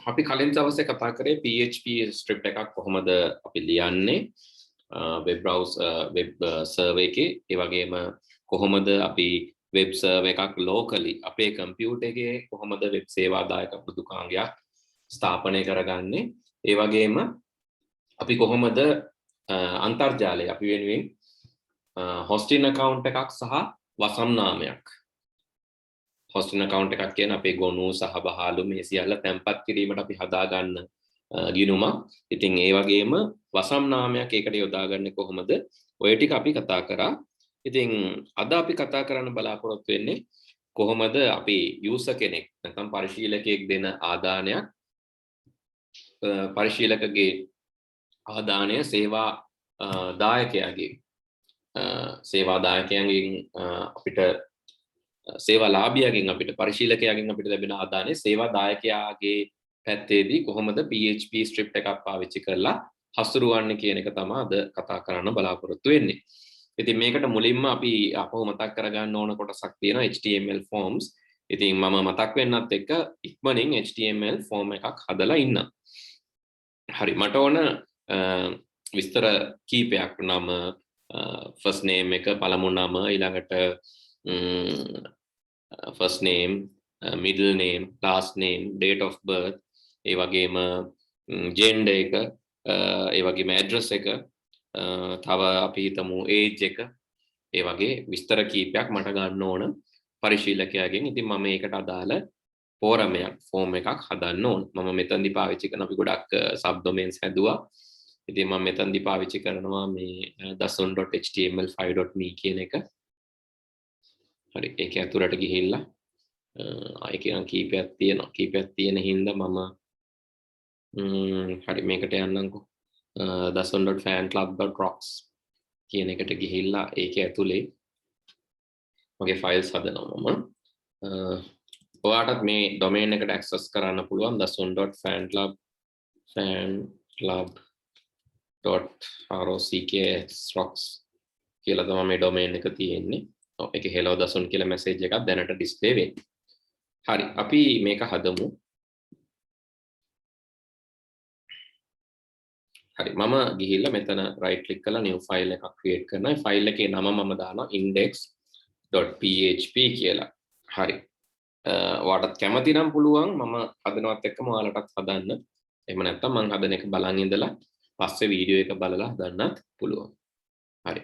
අපි කලින් දවසේ කතා කරේ PHP ස්ක්‍රිප්ට් එකක් කොහොමද අපි ලියන්නේ වෙබ් බ්‍රවුසර් වෙබ් සර්වර් එකේ ඒ වගේම කොහොමද අපි වෙබ් සර්වර් එකක් ලෝකලි අපේ කම්පියුටර් එකේ කොහොමද වෙබ් සේවාදායක මෘදුකාංගයක් ස්ථාපනය කරගන්නේ ඒ වගේම අපි කොහොමද අන්තර්ජාලය අපි වෙනුවෙන් හොස්ටින් account එකක් සහ වසම් නාමයක් hosting account එකක් කියන අපේ ගොනු සහ බහලු මේ සියල්ල තැන්පත් කිරීමට අපි හදාගන්න ගිණුමක්. ඉතින් ඒ වගේම වසම් නාමයක් ඒකට යොදාගන්නේ කොහොමද? ඔය ටික අපි කතා කරා. ඉතින් අද අපි කතා කරන්න බලාපොරොත්තු වෙන්නේ කොහොමද අපි user කෙනෙක් නැත්නම් පරිශීලකයෙක් දෙන ආදානයක් පරිශීලකගේ ආදානය සේවා දායකයාගේ සේවා දායකයන්ගෙන් අපිට සේවා ලාභියාගෙන් අපිට පරිශීලකයාගෙන් අපිට ලැබෙන ආදානය සේවා දායකයාගේ පැත්තේදී කොහොමද PHP ස්ක්‍රිප්ට් එකක් පාවිච්චි කරලා හසුරුවන්නේ කියන එක තමයි අද කතා කරන්න බලාපොරොත්තු වෙන්නේ. ඉතින් මේකට මුලින්ම අපි අපව මතක් කරගන්න ඕන කොටසක් තියෙනවා HTML forms. ඉතින් මම මතක් වෙන්නත් එක්ක ඉක්මනින් HTML form එකක් හදලා ඉන්නම්. හරි මට ඕන විස්තර කීපයක් නම first name එක පළමු නම ඊළඟට first name, middle name, last name, date of birth, ඒ වගේම gender එක, ඒ වගේම address එක, තව අපි හිතමු age එක, ඒ වගේ විස්තර කීපයක් මට ගන්න ඕන පරිශීලකයාගෙන්. ඉතින් මම ඒකට අදාළ form එකක් හදන්න ඕන. මම මෙතනදී පාවිච්චි කරන අපි ගොඩක් sub domains හැදුවා. ඉතින් මම මෙතනදී පාවිච්චි කරනවා මේ dasun.html5.me කියන එක. හරි ඒක ඇතුළට ගිහිල්ලා ඒකේ නම් කීපයක් තියෙන හින්දා මම හරි මේකට යන්නම්කෝ dasun.fanclub.rocks කියන එකට ගිහිල්ලා ඒකේ ඇතුලේ මගේ ෆයිල්ස් හදනවා මම ඔයාටත් මේ ඩොමේන් එකට ඇක්සස් කරන්න පුළුවන් dasun.fanclub.rocks කියලා තමයි මේ ඩොමේන් එක තියෙන්නේ. ඒක hello dasun කියලා මැසේජ් එකක් දැනට ඩිස්ප්ලේ වෙන්නේ. හරි අපි මේක හදමු. හරි මම ගිහිල්ලා මෙතන right click කරලා new file එකක් create කරනවා. ඒ file එකේ නම මම දානවා index.php කියලා. හරි. ඔයාලට කැමති නම් පුළුවන් මම හදනවත් එක්කම ඔයාලටත් හදන්න. එහෙම නැත්නම් මම හදන එක බලන් ඉඳලා පස්සේ වීඩියෝ එක බලලා හදන්නත් පුළුවන්. හරි.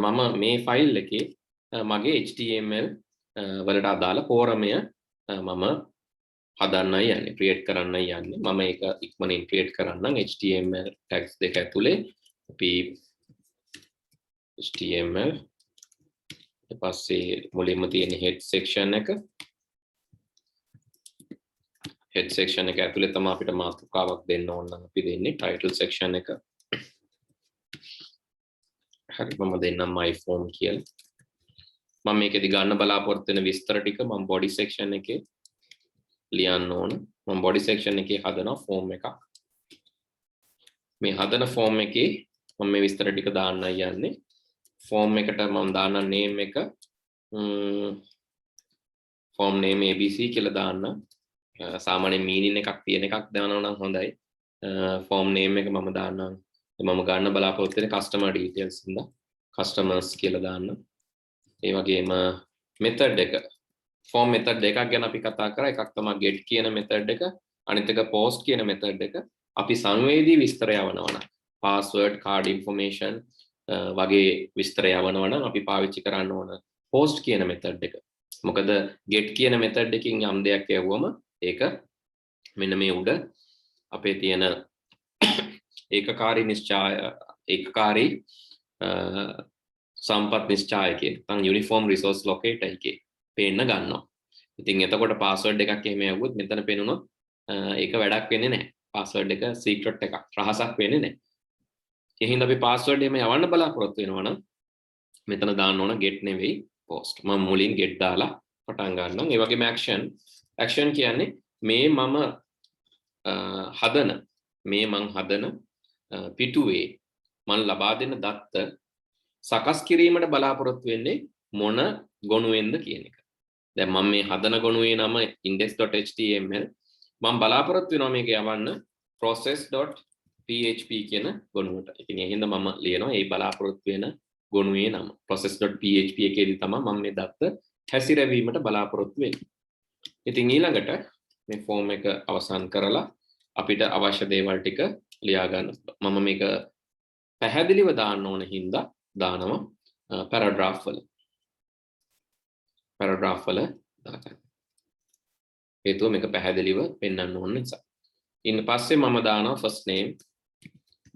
මම මේ ෆයිල් එකේ මගේ HTML වලට අදාළ ෆෝරමය මම හදන්නයි යන්නේ ක්‍රියේට් කරන්නයි යන්නේ. මම ඒක ඉක්මනින් ක්‍රියේට් කරන්නම් HTML tags දෙක ඇතුලේ අපි HTML ඊට පස්සේ මුලින්ම තියෙන head section එක ඇතුලේ තමයි අපිට මාතෘකාවක් දෙන්න ඕන නම් අපි දෙන්නේ title section එක. හරි මම දෙන්නම් my form කියලා. මම මේකෙදි ගන්න බලාපොරොත්තු වෙන විස්තර ටික මම body section එකේ ලියන්න ඕන. මම body section එකේ හදනවා form එකක්. මේ හදන form එකේ මම මේ විස්තර ටික දාන්නයි යන්නේ. form එකට මම දාන්න name එක form name ABC කියලා දාන්න. සාමාන්‍ය meaning එකක් තියෙන එකක් දානවා නම් හොඳයි. form name එක මම දාන්නම්. මම ගන්න බලාපොරොත්තු වෙන customer details ඉඳලා customers කියලා දාන්න. ඒ වගේම method එක form method දෙකක් ගැන අපි කතා කරා. එකක් තමයි get කියන method එක, අනිත් එක post කියන method එක. අපි සංවේදී විස්තර යවනවා නම් password, card information වගේ විස්තර යවනවා නම් අපි පාවිච්චි කරන්න ඕන post කියන method එක. මොකද get කියන method එකකින් යම් දෙයක් යවුවම ඒක මෙන්න මේ උඩ අපේ තියෙන ඒකකාරී සම්පත් නිශ්චායකේ නැත්නම් යුනිෆෝම් රිසෝස් ලොකේටර් එකේ පේන්න ගන්නවා. ඉතින් එතකොට පාස්වර්ඩ් එකක් එහෙම යවුවොත් මෙතන පේනුනොත් ඒක වැඩක් වෙන්නේ නැහැ. පාස්වර්ඩ් එක සීක්‍රට් එකක් රහසක් වෙන්නේ නැහැ. ඒ හින්දා අපි පාස්වර්ඩ් එහෙම යවන්න බලාපොරොත්තු වෙනවා නම් මෙතන දාන්න ඕන get නෙවෙයි post. මම මුලින් get දාලා පටන් ගන්නම්. ඒ වගේම action කියන්නේ මේ මම හදන පිටුවේ මම ලබා දෙන දත්ත සකස් කිරීමට බලාපොරොත්තු වෙන්නේ මොන ගොනුවෙන්ද කියන එක. දැන් මම මේ හදන ගොනුවේ නම index.html මම බලාපොරොත්තු වෙනවා මේක යවන්න process.php කියන ගොනුවට. ඉතින් ඒ හින්දා මම ලියනවා ඒ බලාපොරොත්තු වෙන ගොනුවේ නම process.php එකේදී තමයි මම මේ දත්ත හැසිරවීමට බලාපොරොත්තු වෙන්නේ. ඉතින් ඊළඟට මේ ෆෝම් එක අවසන් කරලා අපිට අවශ්‍ය දේවල් ටික ලියා ගන්න. මම මේක පැහැදිලිව දාන්න ඕන හින්දා දානවා පැරාග්‍රාෆ් වල. පැරාග්‍රාෆ් වල දාගන්න. හේතුව මේක පැහැදිලිව පෙන්වන්න ඕන නිසා. ඊට පස්සේ මම දානවා first name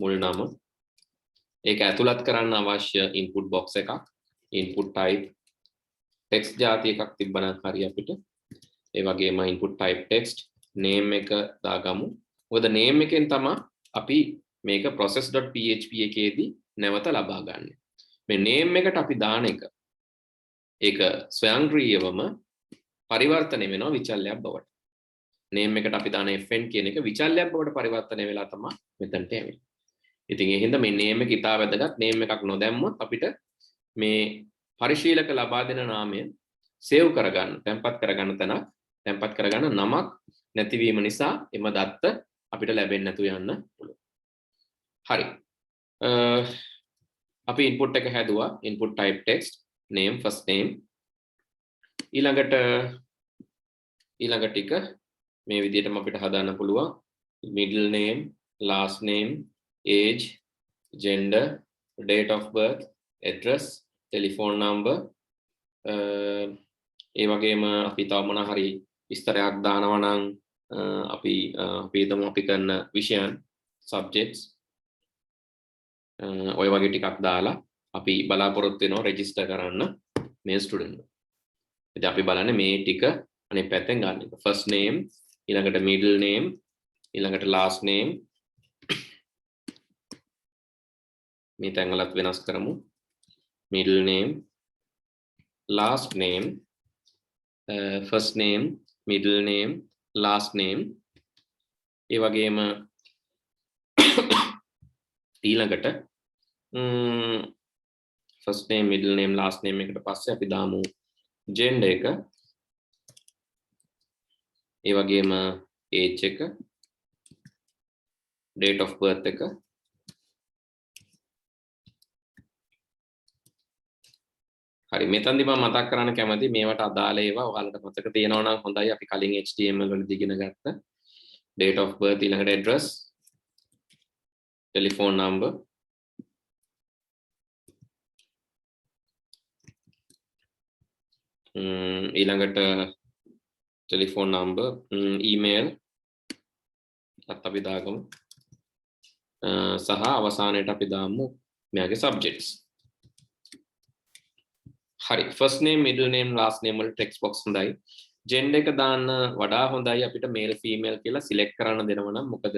මුල් නම. ඒක ඇතුළත් කරන්න අවශ්‍ය input box එකක්. input type text ಜಾති එකක් තිබ්බනම් හරි අපිට. ඒ වගේම input type text name එක දාගමු. මොකද name එකෙන් තමයි අපි මේක process.php එකේදී නැවත ලබා ගන්න. මේ name එකට අපි දාන එක ඒක ස්වයංක්‍රීයවම පරිවර්තනය වෙනවා විචල්‍යයක් බවට. name එකට අපි දාන fn කියන එක විචල්‍යයක් බවට පරිවර්තනය වෙලා තමයි මෙතනට එන්නේ. ඉතින් ඒ හින්දා මේ name එක ඉතා වැදගත්. name එකක් නොදැම්මොත් අපිට මේ පරිශීලක ලබා දෙන නාමය save කරගන්න, tempat කරගන්න තැනක්, tempat කරගන්න නමක් නැතිවීම නිසා එම දත්ත අපිට ලැබෙන්නේ නැතු යන්න පුළුවන්. හරි. අපි input එක හැදුවා. input type text name first name. ඊළඟ ටික මේ විදිහටම අපිට හදාන්න පුළුවන්. middle name, last name, age, gender, date of birth, address, telephone number. ඒ වගේම අපි තව මොන හරි විස්තරයක් දානවා නම් අපි හිතමු අපි කරන විෂයන් subjects ඔය වගේ ටිකක් දාලා අපි බලාපොරොත්තු වෙනවා රෙජිස්ටර් කරන්න මේ ස්ටුඩන්ට්. ඉතින් අපි බලන්නේ මේ ටික අනිත් පැත්තෙන් ගන්න එක. first name, ඊළඟට middle name, ඊළඟට last name. මේ තැන්වලත් වෙනස් කරමු. middle name, last name, first name, middle name, last name. ඒ වගේම ඊළඟට first name, middle name, last name එකට පස්සේ අපි දාමු gender එක. ඒ වගේම age එක, date of birth එක. හරි, මෙතනදී මම මතක් කරන්න කැමති මේවට අදාළ ඒවා ඔයාලට මතක තියෙනවා නම් හොඳයි. අපි කලින් HTML වලදී ඉගෙන ගත්ත date of birth, ඊළඟට address, telephone number, ඊළඟට telephone number, email අත් අපි දාගමු. සහ අවසානයේට අපි දාමු මෙයාගේ subjects. හරි, first name, middle name, last name වල text box හොඳයි. gender එක දාන්න වඩා හොඳයි අපිට male female කියලා select කරන්න දෙනවා නම්. මොකද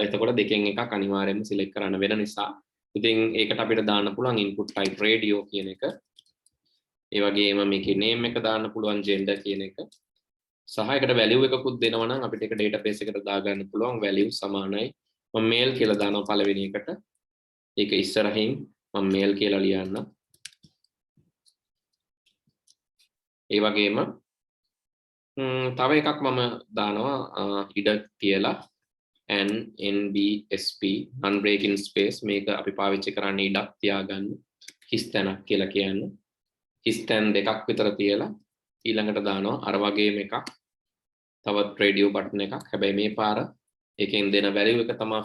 එතකොට දෙකෙන් එකක් අනිවාර්යයෙන්ම select කරන්න වෙන නිසා. ඉතින් ඒකට අපිට දාන්න පුළුවන් input type radio කියන එක. ඒ වගේම මේකේ name එක දාන්න පුළුවන් gender කියන එක. සහ එකට value එකකුත් දෙනවා නම් අපිට ඒක database එකට දාගන්න පුළුවන්. value සමානයි. මම male කියලා දානවා පළවෙනි එකට. ඒක ඉස්සරහින් මම male කියලා ලියන්න. ඒ වගේම තව එකක් මම දානවා ඉඩ තියලා NBSP non breaking space. මේක අපි පාවිච්චි කරන්නේ ඉඩක් තියාගන්න. හිස් තැනක් කියලා කියන්නේ. හිස් තැන් දෙකක් විතර තියලා ඊළඟට දානවා අර වගේම එකක් තවත් රේඩියෝ බටන් එකක්. හැබැයි මේ පාර එකෙන් දෙන value එක තමයි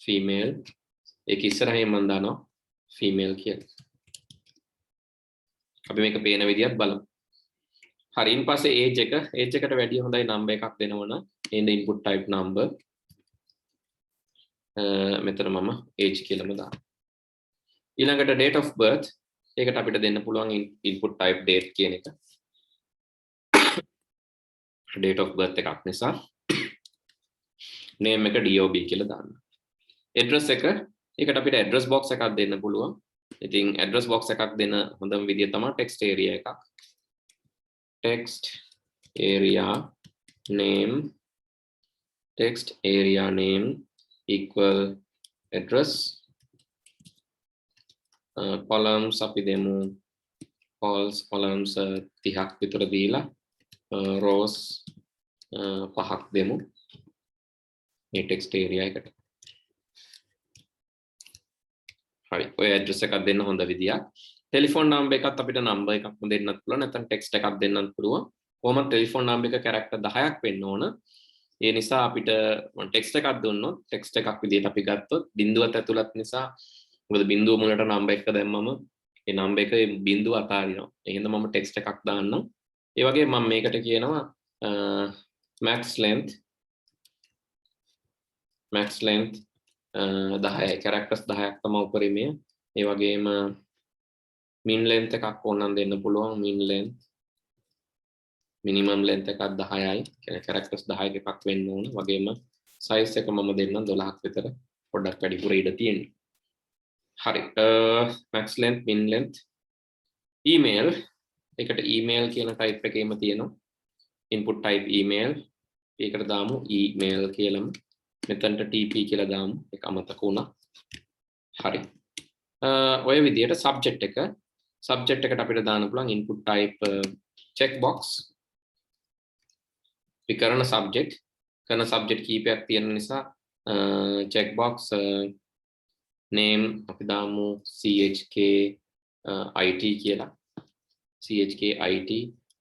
female. ඒක ඉස්සරහින් මම දානවා female කියලා. අපි මේක පේන විදිහත් බලමු. හරි, ඊට පස්සේ age එකට වැඩිය හොඳයි number එකක් දෙනවනම් in the input type number. මෙතන මම age කියලාම දානවා. ඊළඟට date of birth ඒකට අපිට දෙන්න පුළුවන් input type date කියන එක. date of birth එකක් නිසා name එක DOB කියලා දාන්න. address ඒකට අපිට address box එකක් දෙන්න පුළුවන්. ඉතින් address box එකක් දෙන හොඳම විදිය තමයි text area එකක්. text area name equal address. columns අපි දෙමු calls columns 30ක් විතර දීලා rows 5ක් දෙමු මේ text area එකට. හරි. ඔය address එකක් දෙන්න හොඳ විදියක්. ටෙලිෆෝන් නම්බර් එකත් අපිට නම්බර් එකක්ම දෙන්නත් පුළුවන් නැත්නම් ටෙක්ස්ට් එකක් දෙන්නත් පුළුවන්. කොහොමද ටෙලිෆෝන් නම්බර් එක කැරක්ටර් 10ක් වෙන්න ඕන. ඒ නිසා අපිට ටෙක්ස්ට් එකක් දුන්නොත් ටෙක්ස්ට් එකක් විදිහට අපි ගත්තොත් බිඳුවත් ඇතුළත් නිසා මොකද බිඳුව මුලට නම්බර් එක දැම්මම ඒ නම්බර් එකේ බිඳුව අතාරිනවා. ඒ හින්දා මම ටෙක්ස්ට් එකක් දාන්නම්. ඒ වගේ මම මේකට කියනවා max length 10යි characters 10ක් තමයි උපරිමය. ඒ වගේම min length එකක් ඕනනම් දෙන්න පුළුවන් min length minimum length එකක් 10යි. කියන්නේ characters 10ක එකක් වෙන්න ඕන. වගේම size එක මම දෙන්නම් 12ක් විතර. පොඩ්ඩක් වැඩිපුර ඉඩ තියෙනවා. හරි. max length min length email එකට email කියන type එකේම තියෙනවා. input type email ඒකට දාමු email කියලාම. මෙතනට TP කියලා දාමු. ඒක අමතක වුණා. හරි. ඔය විදිහට subject එකට අපිට දාන්න පුළුවන් input type checkbox. අපි කරන subject කීපයක් තියෙන නිසා checkbox name අපි දාමු chk it කියලා. chk it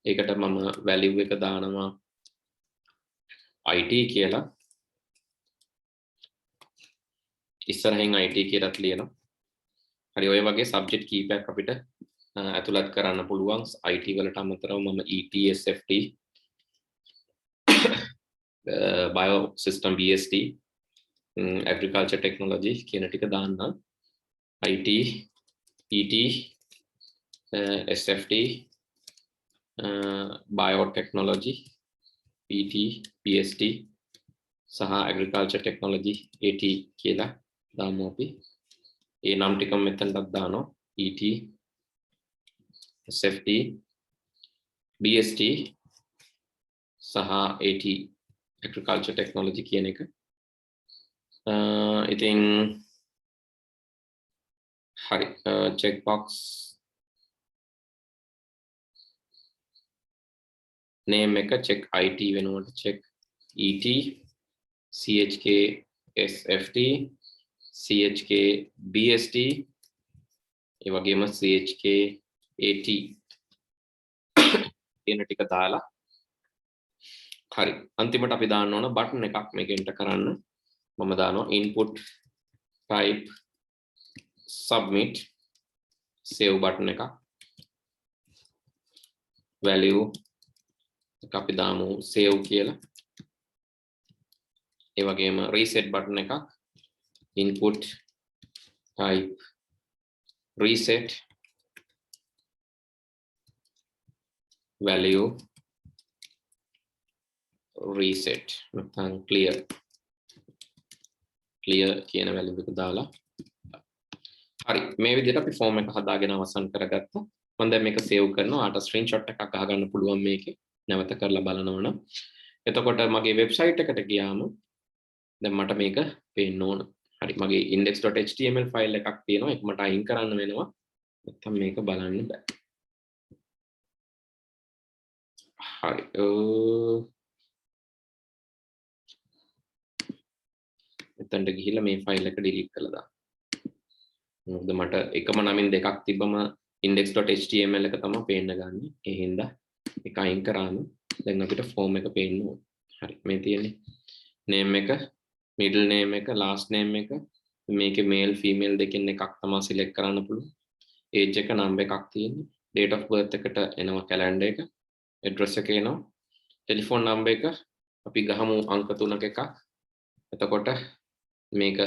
ඒකට මම value එක දානවා it කියලා. ඉස්සරහින් IT කියලාත් ලියනවා. හරි ඔය වගේ සබ්ජෙක්ට් කීපයක් අපිට ඇතුළත් කරන්න පුළුවන්. IT වලට අමතරව මම ETSFT Biosystem BST Agriculture Technology කියන ටික දාන්නම්. IT ET SFT Biotechnology PT PST සහ Agriculture Technology AT කියලා දාමු අපි. ඒ නම් ටික මෙතනට දානවා. ET SFT BST සහ AT Agriculture Technology කියන එක. ඉතින් හරි checkbox name එක check IT වෙනුවට check ET CHK SFT CHK BST ඒ වගේම CHK AT කියන ටික දාලා හරි අන්තිමට අපි දාන්න ඕන බටන් එකක් මේක එන්ටර් කරන්න. මම දානවා input type submit save button එක. value එක අපි දාමු save කියලා. ඒ වගේම reset බටන් එකක් input type reset value reset නැත්නම් clear කියන value එක දාලා හරි මේ විදිහට අපි form එක හදාගෙන අවසන් කරගත්තා. මම දැන් මේක save කරනවා. ආට screenshot එකක් අහගන්න පුළුවන් මේකේ. නැවත කරලා බලනවා නම්. එතකොට මගේ website එකට ගියාම දැන් මට මේක පේන්න ඕන. හරි මගේ index.html ෆයිල් එකක් තියෙනවා. ඒක මට අයින් කරන්න වෙනවා. නැත්නම් මේක බලන්න බෑ. හරි. එතනට ගිහිල්ලා මේ ෆයිල් එක delete කරලා දාන්න. මොකද මට එකම නමින් දෙකක් තිබ්බම index.html එක තමයි පේන්න ගන්න. ඒ හින්දා ඒක අයින් කරාම දැන් අපිට form එක පේන්න ඕන. හරි මේ තියෙන්නේ name එක middle name එක last name එක මේකේ male female දෙකෙන් එකක් තමයි select කරන්න පුළුවන්. age එක number එකක් තියෙන්නේ. date of birth එකට එනවා calendar එක. address එක එනවා. telephone number එක අපි ගහමු අංක 3ක එකක්. එතකොට මේක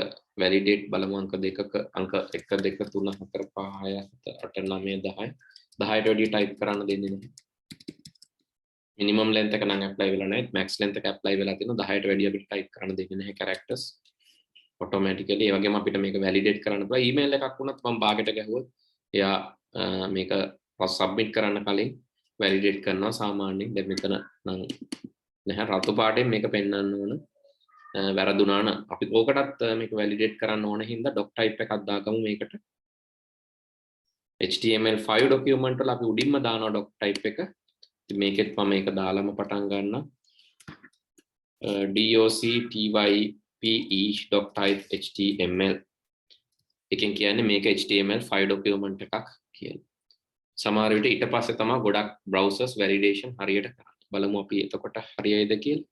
validate බලමු අංක 2ක අංක 1 2 3 4 5 6 7 8 9 10 10ට වැඩි type කරන්න දෙන්නේ නැහැ. minimum length එක නම් apply වෙලා නැහැ. max length එක apply වෙලා තියෙනවා. 10ට වැඩි අපිට type කරන්න දෙන්නේ නැහැ characters automatically. ඒ වගේම අපිට මේක validate කරන්න පුළුවන්. email එකක් වුණත් මම බාගෙට ගැහුවොත් එයා මේක submit කරන්න කලින් validate කරනවා සාමාන්‍යයෙන්. දැන් මෙතන නම් නැහැ රතු පාටෙන් මේක පෙන්වන්න ඕන. වැරදුනා නම් අපි ඕකටත් මේක validate කරන්න ඕන හින්දා doc type එකක් දාගමු මේකට. HTML5 document වල අපි උඩින්ම දානවා doc type එක. ඉතින් මේකෙත් මම මේක දාලාම පටන් ගන්නම්. doc type html එකෙන් කියන්නේ මේක HTML5 document එකක් කියලා. සමහර විට ඊට පස්සේ තමයි ගොඩක් browsers validation හරියට කරන්නේ. බලමු අපි එතකොට හරියයිද කියලා.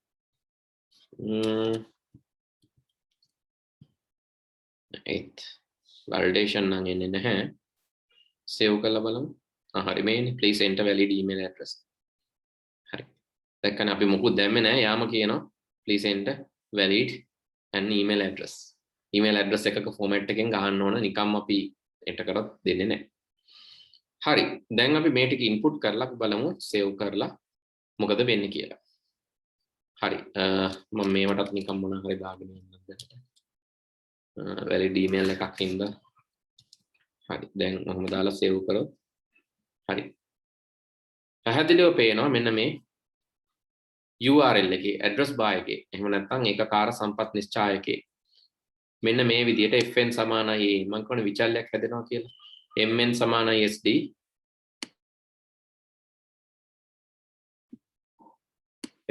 ඒත් validation නම් එන්නේ නැහැ. save කරලා බලමු. හරි මේනේ please enter valid email address. හරි. දැක්කනේ අපි මොකුත් දැම්මේ නැහැ. යාම කියනවා please enter valid and email address. email address එකක format එකෙන් ගහන්න ඕන. නිකම්ම අපි enter කරත් දෙන්නේ නැහැ. හරි. දැන් අපි මේ ටික input කරලා අපි බලමු save කරලා මොකද වෙන්නේ කියලා. හරි. මම මේවටත් නිකම් මොන හරි දාගෙන යන්නම් දැන්. valid email එකක් ඉඳලා. හරි. දැන් මම දාලා save කරොත් හරි. පැහැදිලිව පේනවා මෙන්න මේ URL එකේ address bar එකේ එහෙම නැත්නම් ඒකකාර සම්පත් නිශ්චායකේ මෙන්න මේ විදිහට fn සමානයි a මම කියන්නේ විචල්යක් හැදෙනවා කියලා. mn සමානයි sd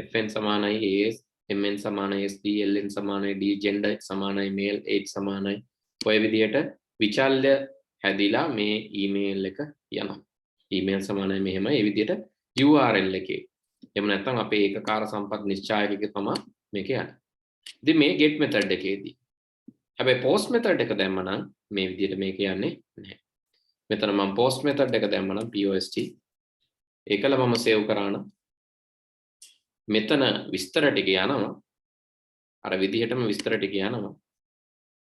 fn සමානයි as mn සමානයි sd ln සමානයි d gender සමානයි male age සමානයි ඔය විදිහට විචල්ය හැදිලා මේ email එක යනවා. email සමානයි මෙහෙම ඒ විදිහට URL එකේ එහෙම නැත්නම් අපේ ඒකකාර සම්පත් නිශ්චායකයේ තමයි මේක යන්නේ. ඉතින් මේ get method එකේදී හැබැයි post method එක දැම්මනම් මේ විදිහට මේක යන්නේ නැහැ. මෙතන මම post method එක දැම්මනම් post ඒකල මම save කරා නම් මෙතන විස්තර ටික යනවා. අර විදිහටම විස්තර ටික යනවා.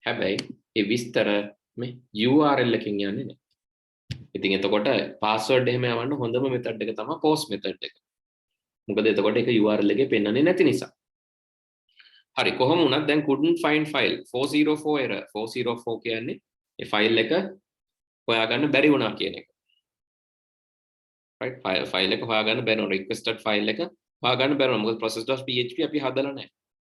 හැබැයි ඒ විස්තර මේ URL එකකින් යන්නේ නැහැ. ඉතින් එතකොට password එහෙම යවන්න හොඳම method එක තමයි post method එක. මොකද එතකොට ඒක URL එකේ පෙන්වන්නේ නැති නිසා. හරි කොහොම වුණත් දැන් couldn't find file 404 error 404 කියන්නේ ඒ ෆයිල් එක හොයාගන්න බැරි වුණා කියන එක. right ෆයිල් එක හොයාගන්න බැරි වුණා requested file එක හොයාගන්න බැරි වුණා. මොකද process.php අපි හදලා නැහැ.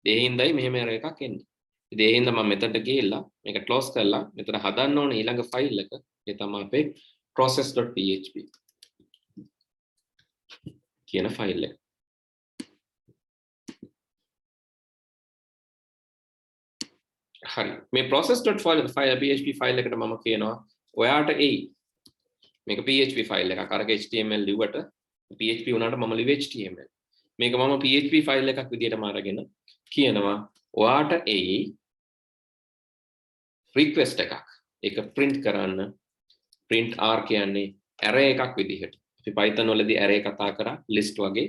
ඒ හින්දායි මෙහෙම error එකක් එන්නේ. ඉතින් ඒ හින්දා මම මෙතනට ගිහිල්ලා මේක close කරලා මෙතන හදන්න ඕනේ ඊළඟ ෆයිල් එක. ඒ තමයි අපේ process.php කියන ෆයිල් එක. හරි මේ process.php ෆයිල් එකට මම කියනවා ඔයාට එයි මේක php ෆයිල් එකක් අරක html ලිව්වට php උනාට මම ලිව්වේ html මේක මම php ෆයිල් එකක් විදිහටම අරගෙන කියනවා ඔයාට එයි request එකක් ඒක print කරන්න print r කියන්නේ array එකක් විදිහට අපි python වලදී array කතා කරා list වගේ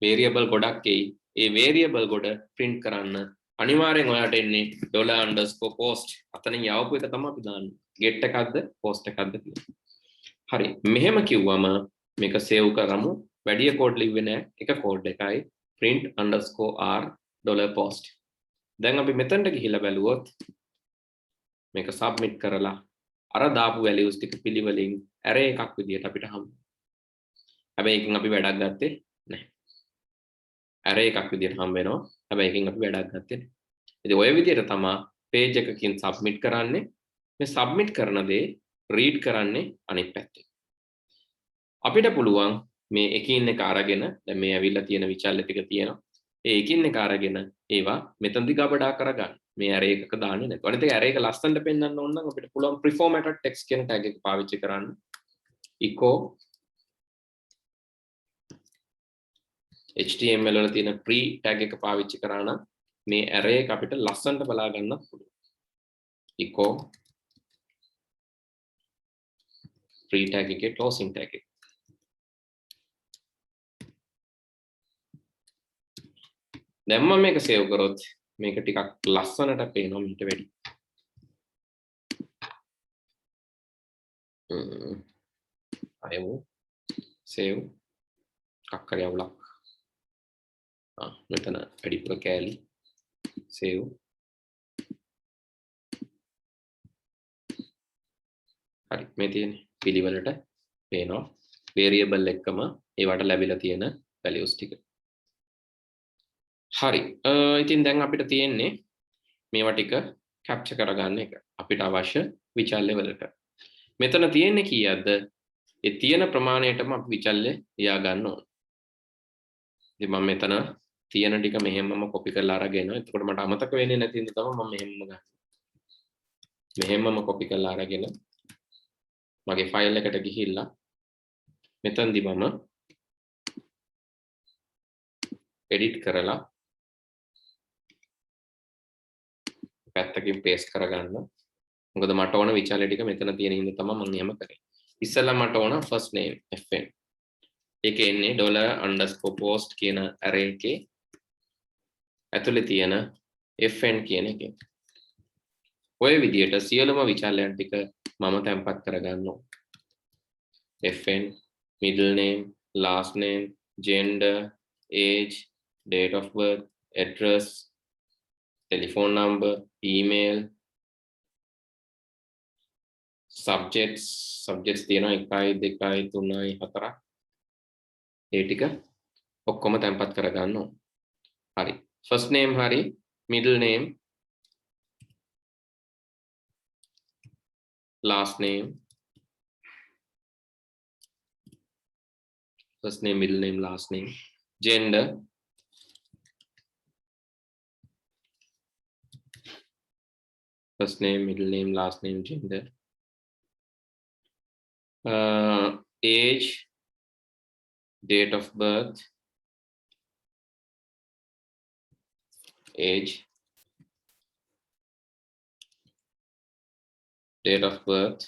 variable ගොඩක් එයි ඒ variable ගොඩ print කරන්න අනිවාර්යෙන් ඔයාට එන්නේ $_post අතනින් යවපු එක තමයි අපි දාන්නේ get එකක්ද post එකක්ද කියලා. හරි මෙහෙම කිව්වම මේක save කරමු වැඩි කෝඩ් ලිව්වේ නැහැ එක කෝඩ් එකයි print_r $post. දැන් අපි මෙතනට ගිහිල්ලා බැලුවොත් මේක submit කරලා අර දාපු values ටික පිළිවෙලින් array එකක් විදියට අපිට හම්බ. හැබැයි එකකින් අපි වැඩක් ගත්තේ නැහැ. array එකක් විදියට හම්බ වෙනවා. හැබැයි එකකින් අපි වැඩක් ගත්තේ නැහැ. ඉතින් ඔය විදියට තමයි page එකකින් submit කරන්නේ. මේ submit කරන දේ read කරන්නේ අනිත් පැත්තේ. අපිට පුළුවන් මේ එකින් එක අරගෙන දැන් මේ ඇවිල්ලා තියෙන විචල්්‍ය ටික තියෙනවා. ඒ එකින් එක අරගෙන ඒවා මෙතනදි ගබඩා කරගන්න. මේ array එකක දාන්නේ නැතුව. අනිත් එක array එක ලස්සනට පෙන්වන්න ඕන නම් අපිට පුළුවන් preformatted text කියන tag එක පාවිච්චි කරන්න. echo HTML වල තියෙන pre tag එක පාවිච්චි කරා නම් මේ array එක අපිට ලස්සනට බලා ගන්නත් පුළුවන්. echo pre tag එකේ closing tag එක. දැන් මම මේක save කරොත් මේක ටිකක් ලස්සනට පේනවා මීට වැඩි. අයමු save කක්කරේ අවුලක්. මෙතන වැඩිපුර කෑලි save. හරි මේ තියෙන පිළිවෙලට පේනවා variable එකම ඒවට ලැබිලා තියෙන values ටික. හරි ඉතින් දැන් අපිට තියෙන්නේ මේවා ටික capture කරගන්න එක අපිට අවශ්‍ය විචල්්‍ය වලට. මෙතන තියෙන්නේ කීයක්ද? ඒ තියෙන ප්‍රමාණයටම අපි විචල්්‍ය ලියා ගන්න ඕන. ඉතින් මම මෙතන තියෙන ටික මෙහෙමම කොපි කරලා අරගෙන එතකොට මට අමතක වෙන්නේ නැති හින්දා තමයි මම මෙහෙමම ගන්න. මෙහෙමම කොපි කරලා අරගෙන මගේ ෆයිල් එකට ගිහිල්ලා මෙතනදි මම එඩිට් කරලා පැත්තකින් පේස්ට් කරගන්න. මොකද මට ඕන විචාරය ටික මෙතන තියෙන හින්දා තමයි මම එහෙම කරේ. ඉස්සෙල්ලා මට ඕන first name fn. ඒකේ එන්නේ $_post කියන array එකේ ඇතුලේ තියෙන fn කියන එක. ඔය විදියට සියලුම විචාරයන් ටික මම තැම්පත් කරගන්නවා. fn, middle name, last name, gender, age, date of birth, address, telephone number, email, subjects තියෙනවා 1 2 3 4 ඒ ටික ඔක්කොම තැම්පත් කරගන්න ඕන. හරි. first name හරි, middle name, last name, first name, middle name, last name, gender, first name, middle name, last name, gender, age, date of birth, age, date of birth,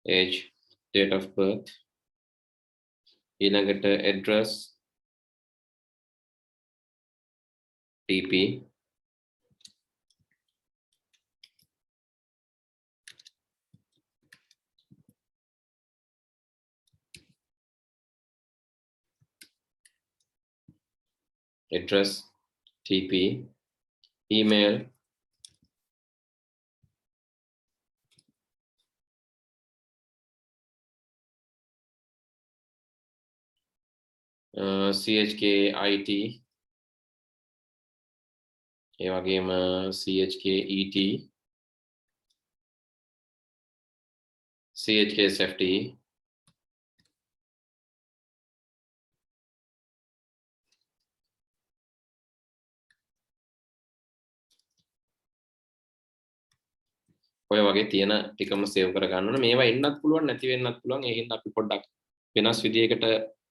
age, date of birth, ඊළඟට address, TP, address, TP, email, CHK IT, ඒ වගේම CHK ET, CHK SFT, ඔය වගේ තියෙන ටිකම save කරගන්න ඕනේ. මේවා එන්නත් පුළුවන් නැති වෙන්නත් පුළුවන්. ඒ හින්දා අපි පොඩ්ඩක් වෙනස් විදියකට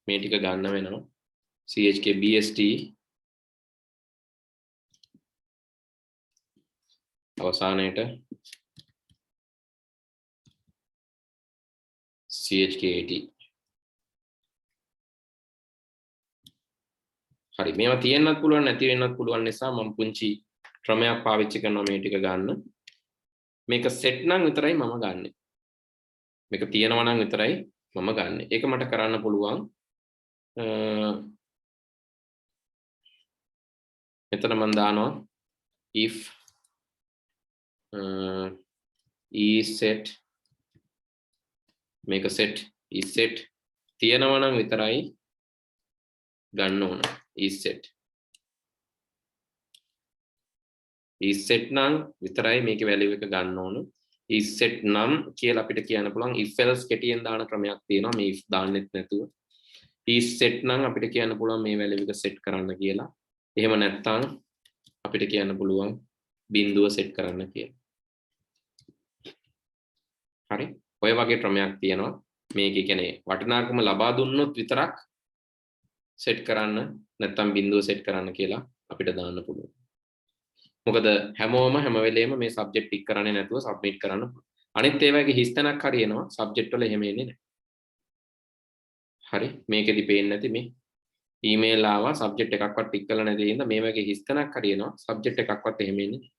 මේ ටික ගන්න වෙනවා. CHK BST අවසානයේට CHK AT. හරි. මේවා තියෙන්නත් පුළුවන් නැති වෙන්නත් පුළුවන් නිසා මම පුංචි ක්‍රමයක් පාවිච්චි කරනවා මේ ටික ගන්න. මේක සෙට් නම් විතරයි මම ගන්නෙ. මේක තියෙනවා නම් විතරයි මම ගන්නෙ. ඒක මට කරන්න පුළුවන් මෙතන මම දානවා if set මේක set is set තියෙනවා නම් විතරයි ගන්න ඕන is set නම් විතරයි මේකේ වැලියු එක ගන්න ඕන is set නම් කියලා අපිට කියන්න පුළුවන් if else කෙටියෙන් දාන ක්‍රමයක් තියෙනවා මේ if දාන්නෙත් නැතුව is set නම් අපිට කියන්න පුළුවන් මේ වැලියු එක set කරන්න කියලා එහෙම නැත්නම් අපිට කියන්න පුළුවන් බිඳුව set කරන්න කියලා හරි ඔය වගේ ක්‍රමයක් තියෙනවා මේකේ කියන්නේ වටිනාකම ලබා දුන්නොත් විතරක් set කරන්න නැත්නම් බිඳුව set කරන්න කියලා අපිට දාන්න පුළුවන් මොකද හැමෝම හැම වෙලේම මේ සබ්ජෙක්ට් ටික් කරන්නේ නැතුව සබ්මිට් කරන්න අනිත් ඒවාගේ හිස්තැනක් හරි එනවා සබ්ජෙක්ට් වල එහෙම එන්නේ නැහැ හරි මේකෙදි පේන්නේ නැති මේ ඊමේල් ආවා සබ්ජෙක්ට් එකක්වත් ටික් කරලා නැති හින්දා මේ වගේ හිස්තැනක් හරි එනවා සබ්ජෙක්ට් එකක්වත් එහෙම එන්නේ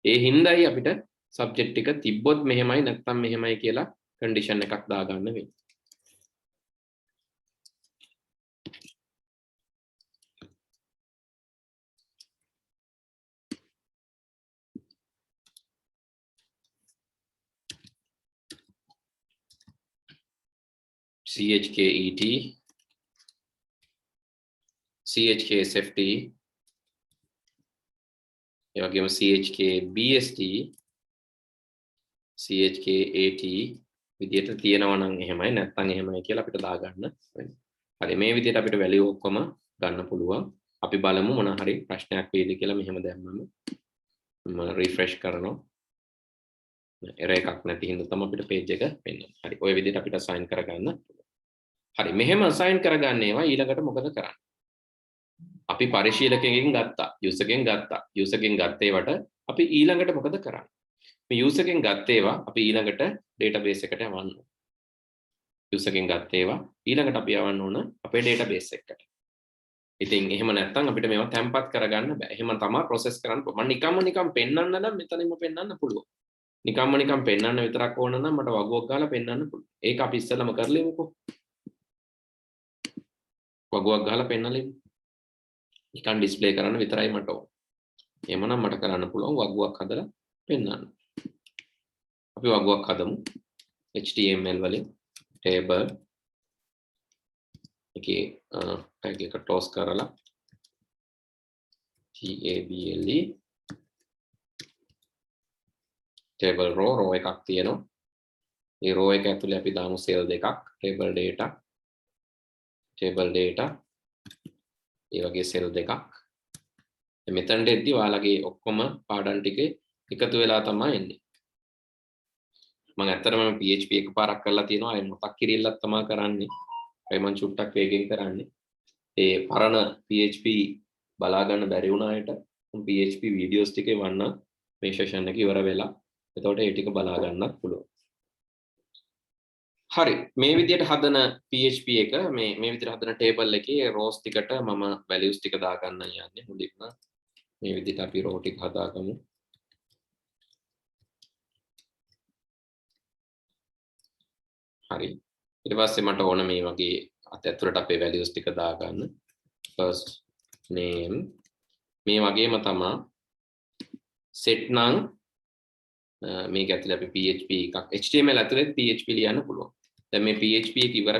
ඒ හින්දායි අපිට සබ්ජෙක්ට් එක තිබ්බොත් මෙහෙමයි නැත්නම් මෙහෙමයි කියලා කන්ඩිෂන් එකක් දාගන්න වෙන්නේ CHKET, CHKSFT, ඒ වගේම chk bst chk at විදියට තියෙනවා නම් එහෙමයි නැත්නම් එහෙමයි කියලා අපිට දාගන්න වෙනවා. හරි මේ විදියට අපිට වැලියු ඔක්කොම ගන්න පුළුවන්. අපි බලමු මොන හරි ප්‍රශ්නයක් වේද කියලා මෙහෙම දැම්මම මම රිෆ්‍රෙෂ් කරනවා. error එකක් නැති හින්දා තමයි අපිට page එක පෙන්වන්නේ. හරි ඔය විදියට අපිට assign කරගන්න. හරි මෙහෙම assign කරගන්න ඒවා ඊළඟට මොකද කරන්නේ? අපි පරිශීලකයෙන් ගත්තා user එකෙන් ගත්තා user එකෙන් ගත්ත ඒවට අපි ඊළඟට මොකද කරන්නේ? මේ user එකෙන් ගත්ත ඒවා අපි ඊළඟට database එකට යවන්න ඕන. user එකෙන් ගත්ත ඒවා ඊළඟට අපි යවන්න ඕන අපේ database එකට. ඉතින් එහෙම නැත්නම් අපිට මේවා තැම්පත් කරගන්න බෑ. එහෙම තමයි process කරන්න. මම නිකම්ම පෙන්නන්න නම් මෙතනින්ම පෙන්නන්න පුළුවන්. නිකම්ම පෙන්නන්න විතරක් ඕන නම් මට වගුවක් ගාලා පෙන්නන්න පුළුවන්. ඒක අපි ඉස්සෙල්ලම කරලෙමුකෝ. වගුවක් ගහලා පෙන්නලෙමු. නිකන් ඩිස්ප්ලේ කරන්න විතරයි මට ඕන. එහෙමනම් මට කරන්න පුළුවන් වගුවක් හදලා පෙන්නන්න. අපි වගුවක් හදමු. HTML වලින් table එකේ tag එක toss කරලා table table row එකක් තියෙනවා. ඒ row එක ඇතුලේ අපි දාමු cell දෙකක් table data ඒ වගේ cell දෙකක්. මෙතනට එද්දි ඔයාලගේ ඔක්කොම පාඩම් ටිකේ එකතු වෙලා තමයි එන්නේ. මම ඇත්තටම PHP එකපාරක් කරලා තියෙනවා. ඒ මතක් කිරිල්ලක් තමයි කරන්නේ. ඒ මම චුට්ටක් වේගෙන් කරන්නේ. ඒ පරණ PHP බලා ගන්න බැරි වුණායට PHP වීඩියෝස් ටිකේ වන්න මේ සෙෂන් එක ඉවර වෙලා. එතකොට ඒ ටික බලා ගන්නත් පුළුවන්. හරි මේ විදිහට හදන PHP එක මේ විදිහට හදන table එකේ rows ටිකට මම values ටික දා ගන්න යන්නේ. මුලින්ම මේ විදිහට අපි row ටික හදාගමු. හරි ඊට පස්සේ මට ඕන මේ වගේ අත ඇතුළට අපේ values ටික දාගන්න. first name මේ වගේම තමයි set නම් මේක ඇතුළේ අපි PHP එකක් HTML ඇතුළේ PHP ලියන්න පුළුවන්. දැන් මේ PHP එක ඉවර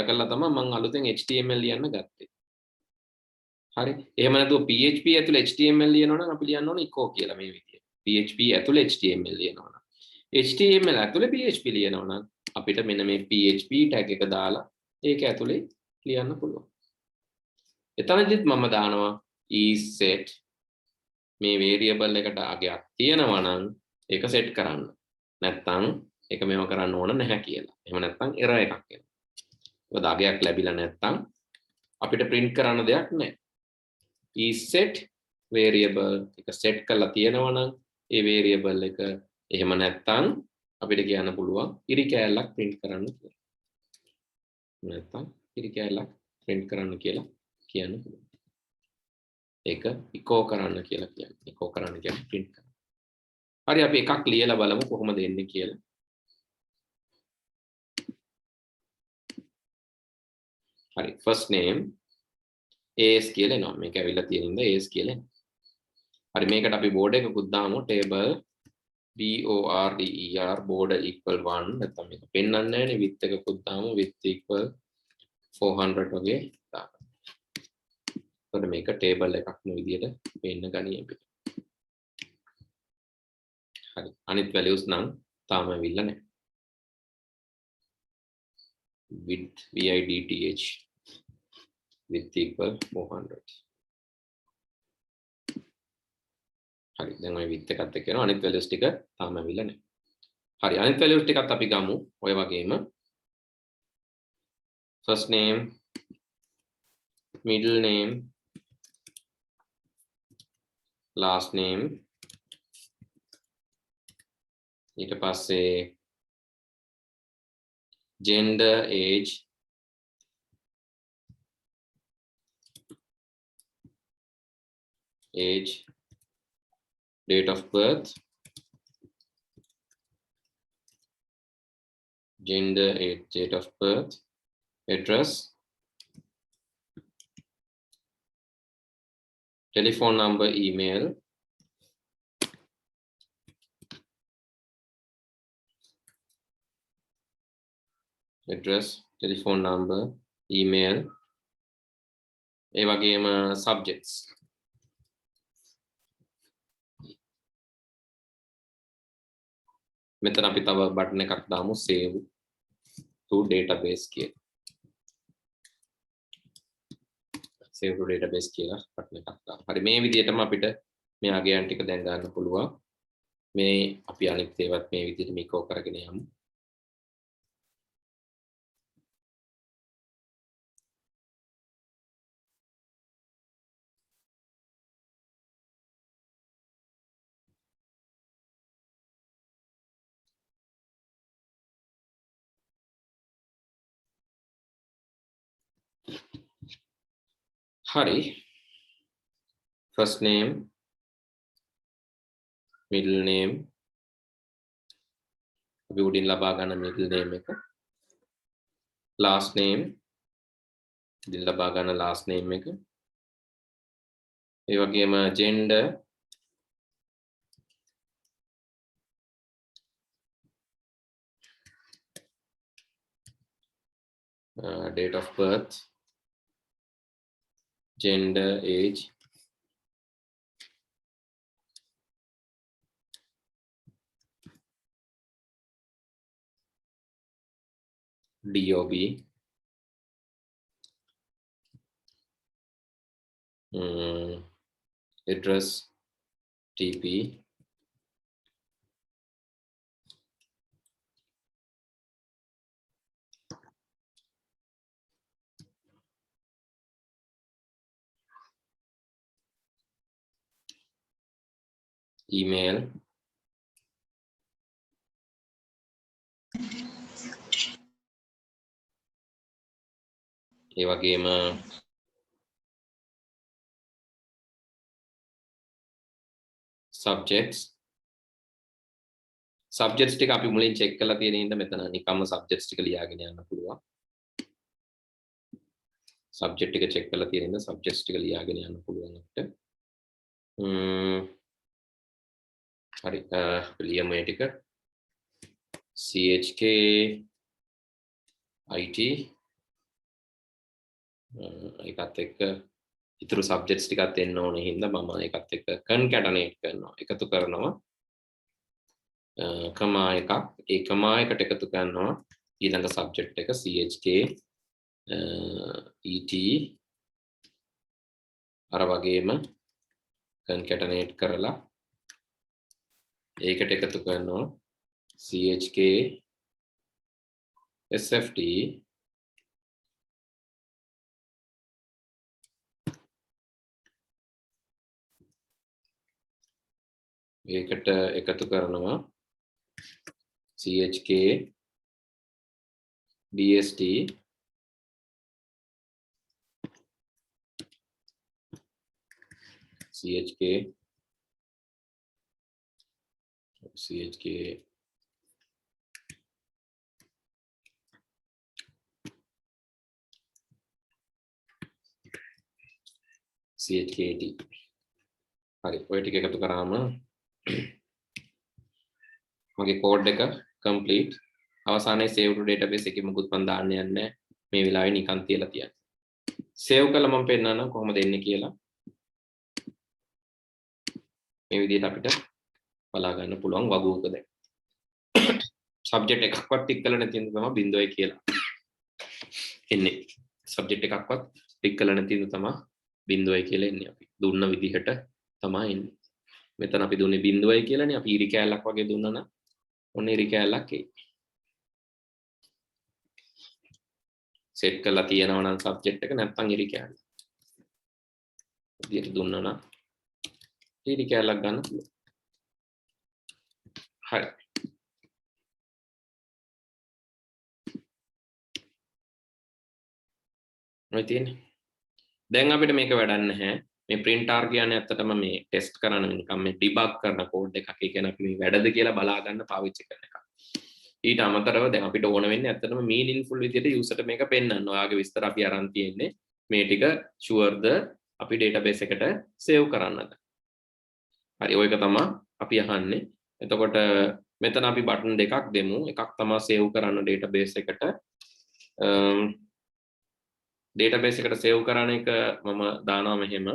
කළා තමයි මම අලුතෙන් HTML ලියන්න ගත්තේ. හරි එහෙම නැතුව PHP ඇතුළේ HTML ලියනවා නම් අපි ලියන්න ඕන echo කියලා මේ විදියට. PHP ඇතුළේ HTML ලියනවා නම් HTML ඇතුළේ PHP ලියනවා නම් අපිට මෙන්න මේ PHP tag එක දාලා ඒක ඇතුළේ ලියන්න පුළුවන්. එතනදිත් මම දානවා isset මේ variable එකට අගයක් තියෙනවා නම් ඒක set කරන්න. නැත්නම් ඒක මේව කරන්න ඕන නැහැ කියලා. එහෙම නැත්නම් error එකක් එනවා. මොකද අගයක් ලැබිලා නැත්නම් අපිට print කරන්න දෙයක් නැහැ. isset variable එක set කරලා තියෙනවා නම් ඒ variable එක එහෙම නැත්නම් අපිට කියන්න පුළුවන් ඉරි කෑල්ලක් print කරන්න කියලා. නැත්නම් ඉරි කෑල්ලක් print කරන්න කියලා කියන්න පුළුවන්. ඒක echo කරන්න කියලා කියන්නේ. echo කරන්න කියන්නේ print කරන්න. හරි අපි එකක් ලියලා බලමු කොහොමද එන්නේ කියලා. හරි first name as කියලා එනවා. මේක ඇවිල්ලා තියෙන ඉඳ as කියලා එනවා. හරි මේකට අපි border එකකුත් දාමු table border equal 1 නැත්නම් මේක පෙන්වන්නේ නැහැ නේ width එකකුත් දාමු width equal 400 වගේ දාන්න. එතකොට මේක table එකක් නේ විදියට පෙන්න ගනියි අපිට. හරි අනිත් values නම් තාම ඇවිල්ලා නැහැ. width width equal 400. හරි දැන් ඔය width එකත් එක්ක යනවා අනිත් values ටික තාම ඇවිල්ලා නැහැ. හරි අනිත් values ටිකත් අපි ගමු ඔය වගේම first name middle name last name ඊට පස්සේ gender age date of birth gender age date of birth address telephone number email address telephone number email ඒ වගේම subjects මෙතන අපි තව බටන් එකක් දාමු save to database කියලා. save to database කියලා button එකක් දාමු. හරි මේ විදිහටම අපිට මේ අගයන් ටික දැන් ගන්න පුළුවන්. මේ අපි අනිත් ඒවාත් මේ විදිහට මේකෝ කරගෙන යමු. Hari, first name, middle name, අපි උඩින් ලබා ගන්න middle name එක, last name, උඩින් ලබා ගන්න last name එක, ඒ වගේම gender, date of birth, gender, age, DOB, address, TP, email, ඒ වගේම subjects ටික අපි මුලින් check කරලා තියෙන ඉඳ මෙතන නිකම්ම subjects ටික ලියාගෙන යන්න පුළුවන්. subject ටික check කරලා තියෙන ඉඳ subjects ටික ලියාගෙන යන්න පුළුවන් අපිට. හරි ලියමු මේ ටික. CHK IT ඒකත් එක්ක ඉතුරු subjects ටිකත් එන්න ඕනේ හින්දා මම ඒකත් එක්ක concatenate කරනවා. එකතු කරනවා. කමා එකක් ඒ කමා එකට එකතු කරනවා ඊළඟ subject එක CHK ET අර වගේම concatenate කරලා ඒකට එකතු කරනවා CHK SFT ඒකට එකතු කරනවා CHK DST CHK CHKT හරි ඔය ටික එකතු කරාම මගේ කෝඩ් එක complete අවසානයේ save to database එකේ මොකුත් මන් දාන්න යන්නේ නැහැ මේ වෙලාවේ නිකන් තියලා තියන්න save කළා මම පෙන්නන්නම් කොහොමද එන්නේ කියලා මේ විදිහට අපිට බලා ගන්න පුළුවන් වගුවක දැන් subject එකක්වත් ටික් කරලා නැති ඉඳ තමයි 0 කියලා එන්නේ subject එකක්වත් ටික් කරලා නැති ඉඳ තමයි 0 කියලා එන්නේ අපි දුන්න විදිහට තමයි එන්නේ මෙතන අපි දුන්නේ 0 කියලානේ අපි ඉරි කෑල්ලක් වගේ දුන්නා නම් ඔන්න ඉරි කෑල්ලක් එයි සෙට් කරලා තියෙනවා නම් සබ්ජෙක්ට් එක නැත්නම් ඉරි කෑල්ල විදියට දුන්නා නම් ඉරි කෑල්ලක් ගන්න පුළුවන් හරි ඔය තියෙන්නේ දැන් අපිට මේක වැඩක් නැහැ මේ print r කියන්නේ ඇත්තටම මේ ටෙස්ට් කරන නිකම් මේ ඩිබග් කරන කෝඩ් එකක් ඒ කියන්නේ අපි මේ වැඩද කියලා බලා ගන්න පාවිච්චි කරන එකක් ඊට අමතරව දැන් අපිට ඕන වෙන්නේ ඇත්තටම meaningful විදියට user ට මේක පෙන්වන්න ඔයාගේ විස්තර අපි අරන් තියෙන්නේ මේ ටික sure ද අපි database එකට save කරන්නද හරි ඔය එක තමයි අපි අහන්නේ එතකොට මෙතන අපි බටන් දෙකක් දෙමු එකක් තමයි save කරන්න database එකට database එකට save කරන එක මම දානවා මෙහෙම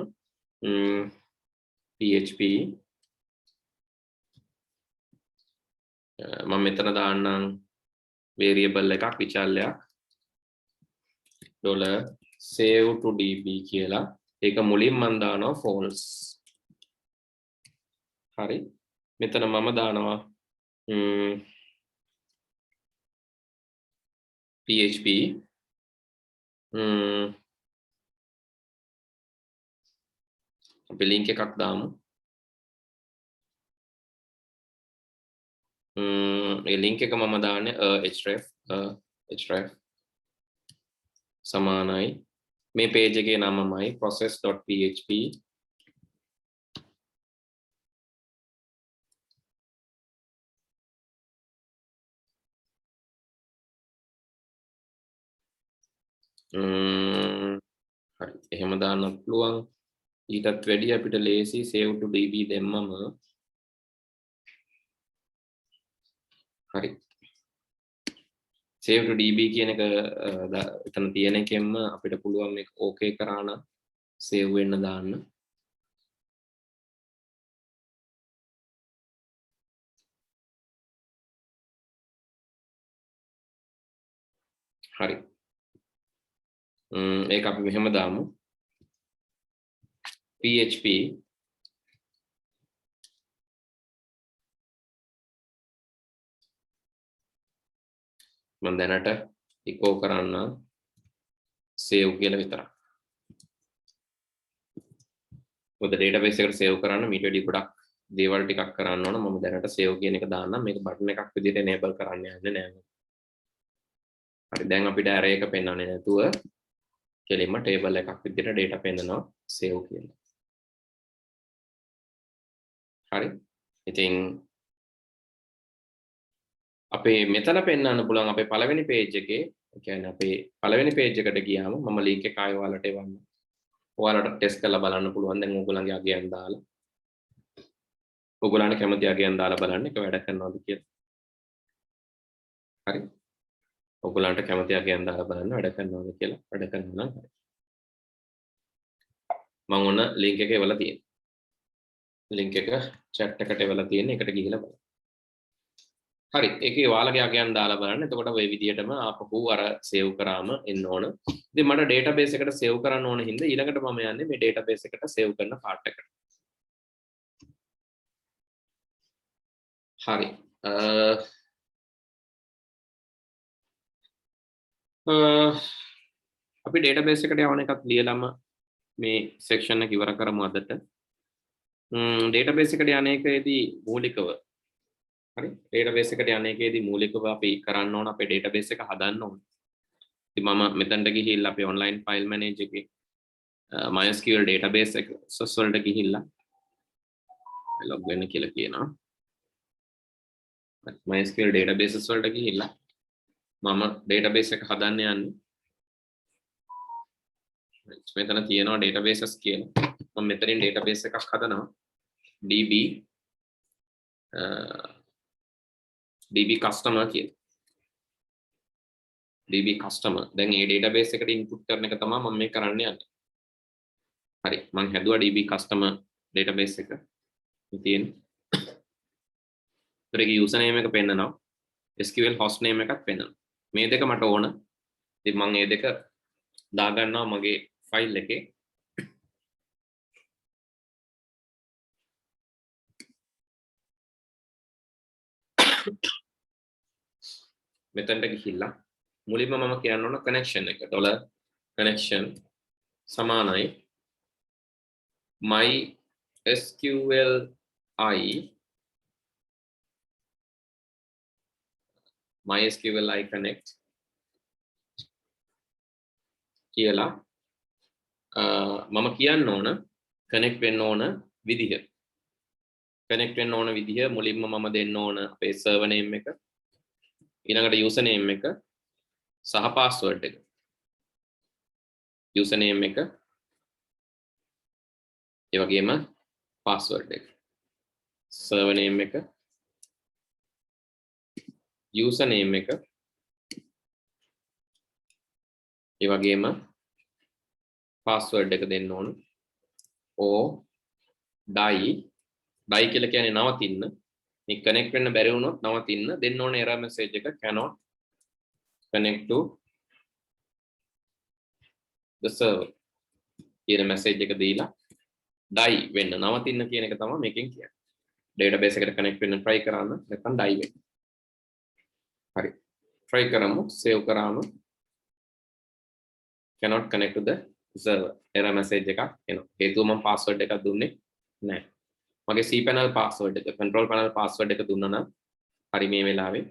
PHP මම මෙතන දාන්නම් variable එකක් විචල්ලයක් $save to db කියලා. ඒක මුලින් මම දානවා false. හරි. මෙතන මම දානවා php අපි link එකක් දාමු. ඒ link එක මම දාන්නේ href සමානයි මේ page එකේ නමමයි process.php හරි එහෙම දාන්නත් පුළුවන්. ඊටත් වැඩි අපිට ලේසි save to db දෙන්නම. හරි save to db කියන එක එතන තියෙන එකෙන්ම අපිට පුළුවන් මේක okay කරා නම් save වෙන්න දාන්න. හරි ඒක අපි මෙහෙම දාමු php මම දැනට echo කරන්න save කියලා විතරක්. මොකද database එකට save කරන්න මීට වැඩි ගොඩක් දේවල් ටිකක් කරන්න ඕන. මම දැනට save කියන එක දාන්නම්. මේක බටන් එකක් විදිහට enable කරන්න යන්නේ නැහැ. හරි දැන් අපිට array එක පෙන්වන්නේ නැතුව කෙලින්ම table එකක් විදිහට data පෙන්නනවා save කියලා. හරි ඉතින් අපේ මෙතන පෙන්වන්න පුළුවන් අපේ පළවෙනි page එකේ කියන්නේ අපේ පළවෙනි page එකට ගියාම මම link එක ආයෙ ඔයාලට එවන්න. ඔයාලට ටෙස්ට් කරලා බලන්න පුළුවන් දැන් ඕගොල්ලන්ගේ අගයන් දාලා. ඔයගොල්ලන්ට කැමති අගයන් දාලා බලන්න ඒක වැඩ කරනවද කියලා. හරි. ඔයගොල්ලන්ට කැමති අගයන් දාලා බලන්න වැඩ කරනවද කියලා. වැඩ කරනවා නම් හරි. මම ඔන්න link එක එවලා තියෙනවා. link එක chat එකට එවලා තියෙන එකට ගිහිල්ලා බලන්න. හරි ඒකේ ඔයාලගේ අගයන් දාලා බලන්න. එතකොට ඔය විදිහටම ආපහු අර save කරාම එන්න ඕන. ඉතින් මට database එකට save කරන්න ඕන හින්දා ඊළඟට මම යන්නේ මේ database එකට save කරන part එකට. හරි අපි database එකට යවන එකත් ලියලම මේ section එක ඉවර කරමු අදට. database එකට යන එකේදී මූලිකව හරි database එකට යන එකේදී මූලිකව අපි කරන්න ඕන අපේ database එක හදන්න ඕන. ඉතින් මම මෙතනට ගිහිල්ලා අපේ online file manager එකේ MySQL database එක access වලට ගිහිල්ලා log වෙන්න කියලා කියනවා. MySQL databases වලට ගිහිල්ලා මම database එක හදන්න යන්නේ. මෙතන තියෙනවා databases කියලා. මම මෙතනින් database එකක් හදනවා. DB customer කියලා. DB customer. දැන් මේ database එකට input කරන එක තමයි මම මේ කරන්න යන්නේ. හරි. මම හැදුවා DB customer database එක. මේ තියෙන්නේ. ඒකේ username එක පෙන්නනවා. SQL hostname එකත් පෙන්නනවා. මේ දෙක මට ඕන. ඉතින් මම මේ දෙක දාගන්නවා මගේ ෆයිල් එකේ. මෙතනට ගිහිල්ලා මුලින්ම මම කියන්න ඕන connection එක. $connection සමානයි MySQLi connect කියලා මම කියන්න ඕන connect වෙන්න ඕන විදිහ. connect වෙන්න ඕන විදිහ මුලින්ම මම දෙන්න ඕන අපේ server name එක, ඊළඟට user name එක සහ password එක. user name එක ඒ වගේම password එක. server name එක, user name එක ඒ වගේම password එක දෙන්න ඕන. die කියලා කියන්නේ නවතින්න. මේ කනෙක්ට් වෙන්න බැරි වුණොත් නවතින්න දෙන්න ඕනේ error message එක cannot connect to the server කියන message එක දීලා die වෙන්න නවතින්න කියන එක තමයි මේකෙන් කියන්නේ. database එකට connect වෙන්න try කරන්න නැත්නම් die වෙන්න. හරි. try කරමු save කරාම cannot connect to the server error message එකක් එනවා. හේතුව මම password එකක් දුන්නේ නැහැ. මගේ cpanel password එක control panel password එක දුන්නා නම් හරි මේ වෙලාවේ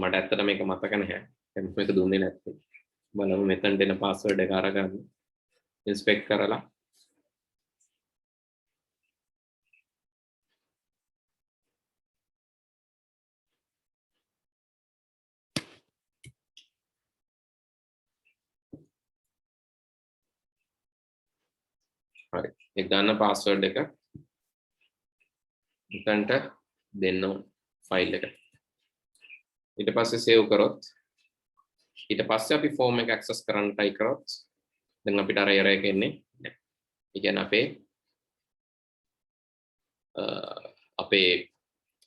මට ඇත්තට මේක මතක නැහැ. දැන් මේක දුන්නේ නැත්නම් බලමු මෙතන දෙන password එක අරගන්න inspect කරලා හරි ඒක ගන්න password එක මෙතනට දෙන්න ඕන ෆයිල් එක ඊට පස්සේ save කරොත් ඊට පස්සේ අපි form එක access කරන්න try කරොත් දැන් අපිට අර error එක එන්නේ නැහැ. ඒ කියන්නේ අපේ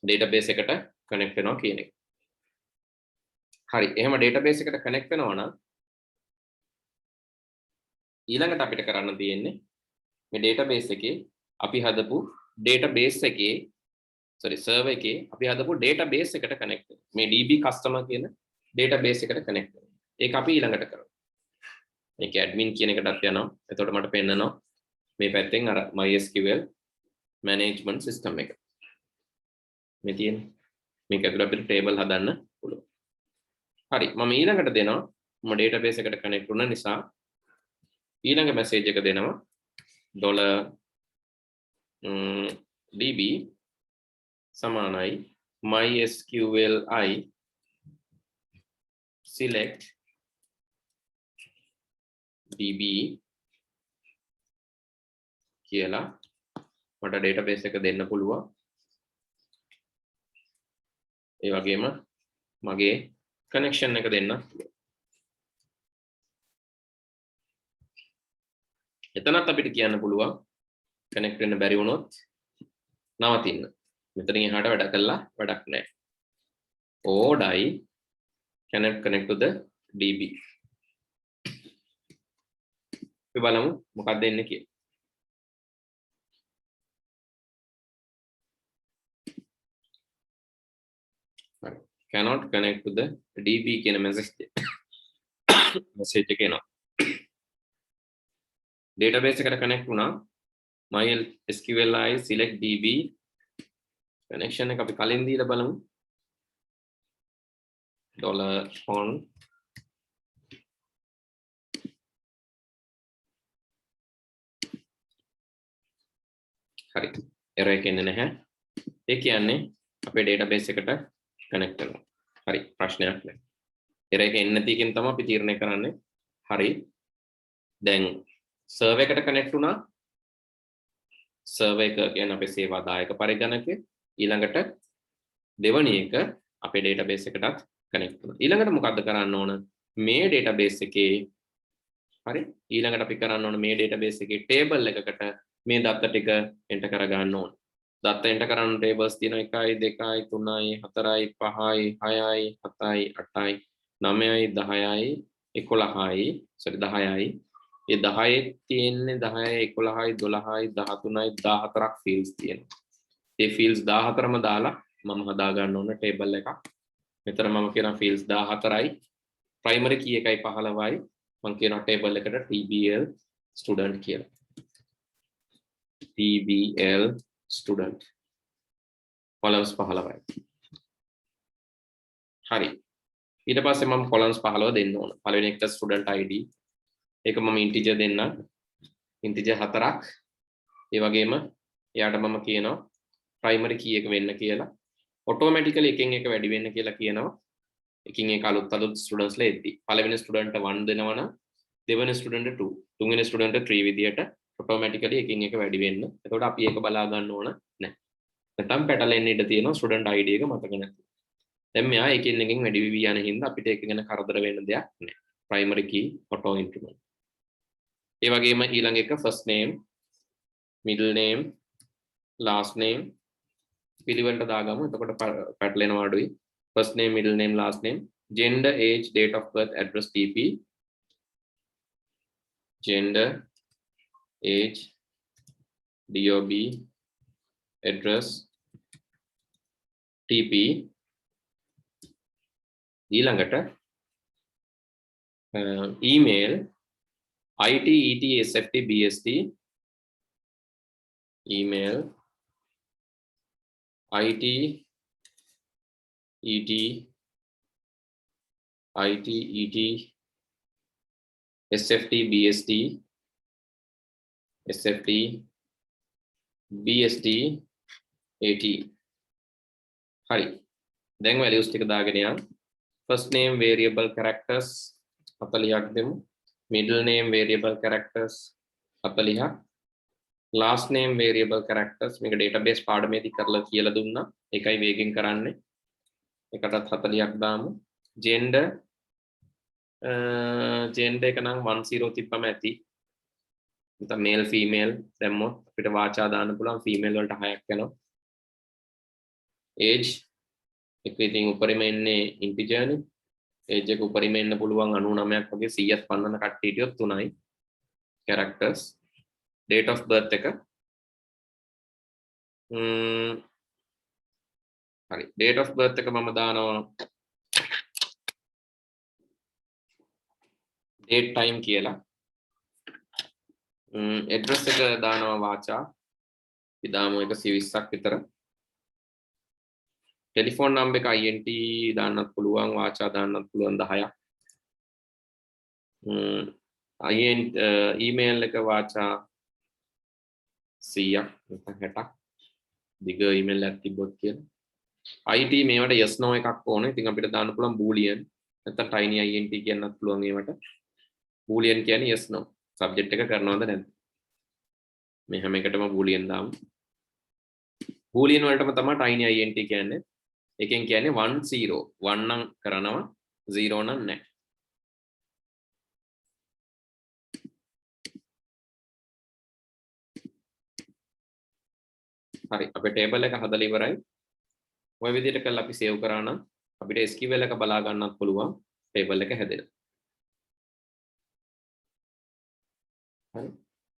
database එකට connect වෙනවා කියන එක. හරි එහෙම database එකට connect වෙනවා නම් ඊළඟට අපිට කරන්න තියෙන්නේ මේ database එකේ අපි හදපු database එකේ server එකේ අපි හදපු database එකට connect වෙනවා. මේ DB customer කියන database එකට connect වෙනවා. ඒක අපි ඊළඟට කරමු. මේක admin කියන එකටත් යනවා. එතකොට මට පෙන්නනවා මේ පැත්තෙන් අර MySQL management system එක. මේ තියෙන මේක ඇතුළේ අපිට table හදන්න පුළුවන්. හරි මම ඊළඟට දෙනවා මම database එකට connect වුණ නිසා ඊළඟ message එක දෙනවා $db සමානයි mysqli select db කියලා මට database එක දෙන්න පුළුවන්. ඒ වගේම මගේ connection එක දෙන්න පුළුවන්. එතනත් අපිට කියන්න පුළුවන් connect වෙන්න බැරි වුණොත් නවතින්න. මෙතනින් එහාට වැඩ කළා වැඩක් නැහැ. or die cannot connect to the db. අපි බලමු මොකක්ද එන්නේ කියලා. හරි. cannot connect to the db කියන message එක එනවා. database එකට connect වුණා mysqli select db connection එක අපි කලින් දීලා බලමු $on හරි error එක එන්නේ නැහැ. ඒ කියන්නේ අපේ database එකට connect කරනවා. හරි ප්‍රශ්නයක් නැහැ. error එක එන්නේ නැති එකෙන් තමයි අපි තීරණය කරන්නේ. හරි දැන් server එකට connect වුණා. server එක කියන්නේ අපේ සේවාදායක පරිගණකය. ඊළඟට දෙවැනි එක අපේ database එකටත් connect වෙනවා. ඊළඟට මොකද්ද කරන්න ඕන? මේ database එකේ හරි ඊළඟට අපි කරන්න ඕන මේ database එකේ table එකකට මේ දත්ත ටික enter කර ගන්න ඕන. දත්ත enter කරන්න tables තියෙනවා 1 2 3 4 5 6 7 8 9 10යි 11යි sorry 10යි ඒ 10 තියෙන්නේ 10යි 11යි 12යි 13යි 14ක් fields තියෙනවා. ඒ fields 14ම දාලා මම හදා ගන්න ඕන table එකක්. මෙතන මම කියන fields 14යි primary key එකයි 15යි මම කියනවා table එකට tbl student කියලා. tbl student columns 15යි. හරි. ඊට පස්සේ මම columns 15 දෙන්න ඕන. පළවෙනි එකට student id ඒක මම integer දෙන්න. integer 4ක්. ඒ වගේම එයාට මම කියනවා primary key එක වෙන්න කියලා. automatically එකෙන් එක වැඩි වෙන්න කියලා කියනවා. එකින් එක අලුත් students ලා එද්දි. පළවෙනි student 1 දෙනවනම් දෙවෙනි student 2, තුන්වෙනි student 3 විදියට automatically එකින් එක වැඩි වෙන්න. එතකොට අපි ඒක බලා ගන්න ඕන නැහැ. නැත්නම් පැටලෙන්න ඉඩ තියෙනවා student id එක මතක නැති. දැන් මෙයා එකින් එකකින් වැඩි වෙවි යන හින්දා අපිට ඒක ගැන කරදර වෙන්න දෙයක් නැහැ. primary key auto increment. ඒ වගේම ඊළඟ එක first name, middle name, last name, පිළිවෙලට දාගමු. එතකොට පැටලෙනවා අඩුයි. first name, middle name, last name, gender, age, date of birth, address, TP, gender, age, DOB, address, TP. ඊළඟට email, IT, ET, SFT, BST, email, IT, ET, SFT, BST, SFT, BST, AT. හරි. දැන් values ටික දාගෙන යන්න. first name variable characters 40ක් දෙමු. middle name variable characters 40ක්. last name variable characters මේක database පාඩමේදී කරලා කියලා දුන්නා. ඒකයි වේගෙන් කරන්නේ. එකටත් 40ක් දාමු. gender එක නම් 10 තිබ්බම ඇති. නැත්නම් male female දැම්මොත් අපිට වාචා දාන්න පුළුවන් female වලට 6ක් යනවා. age එක ඉතින් උඩරිම එන්නේ integer නේ. age එක උඩරිම එන්න පුළුවන් 99ක් වගේ 100ක් පන්නන කට්ටිය හිටියොත් 3යි. characters date of birth එක හරි date of birth එක මම දානවා date time කියලා. address එක දානවා වාචා. අපි දාමු 120ක් විතර. ටෙලිෆෝන් නම්බර් එක INT දාන්නත් පුළුවන් වාචා දාන්නත් පුළුවන් 10ක්. INT email එක වාචා 100ක් නැත්නම් 60ක්. දිග email එකක් තිබ්බොත් කියලා. IT මේවට yes no එකක් ඕනේ. ඉතින් අපිට දාන්න පුළුවන් boolean නැත්නම් tiny int කියන්නත් පුළුවන් ඒවට. boolean කියන්නේ yes no. subject එක කරනවද නැද්ද? මේ හැම එකටම boolean දාමු. boolean වලටම තමයි tiny int කියන්නේ. එකෙන් කියන්නේ 1 0 1 නම් කරනවා 0 නම් නැහැ. හරි අපේ ටේබල් එක හදලා ඉවරයි. ඔය විදිහට කරලා අපි සේව් කරා නම් අපිට SQL එක බලා ගන්නත් පුළුවන් ටේබල් එක හැදෙනවා. හරි.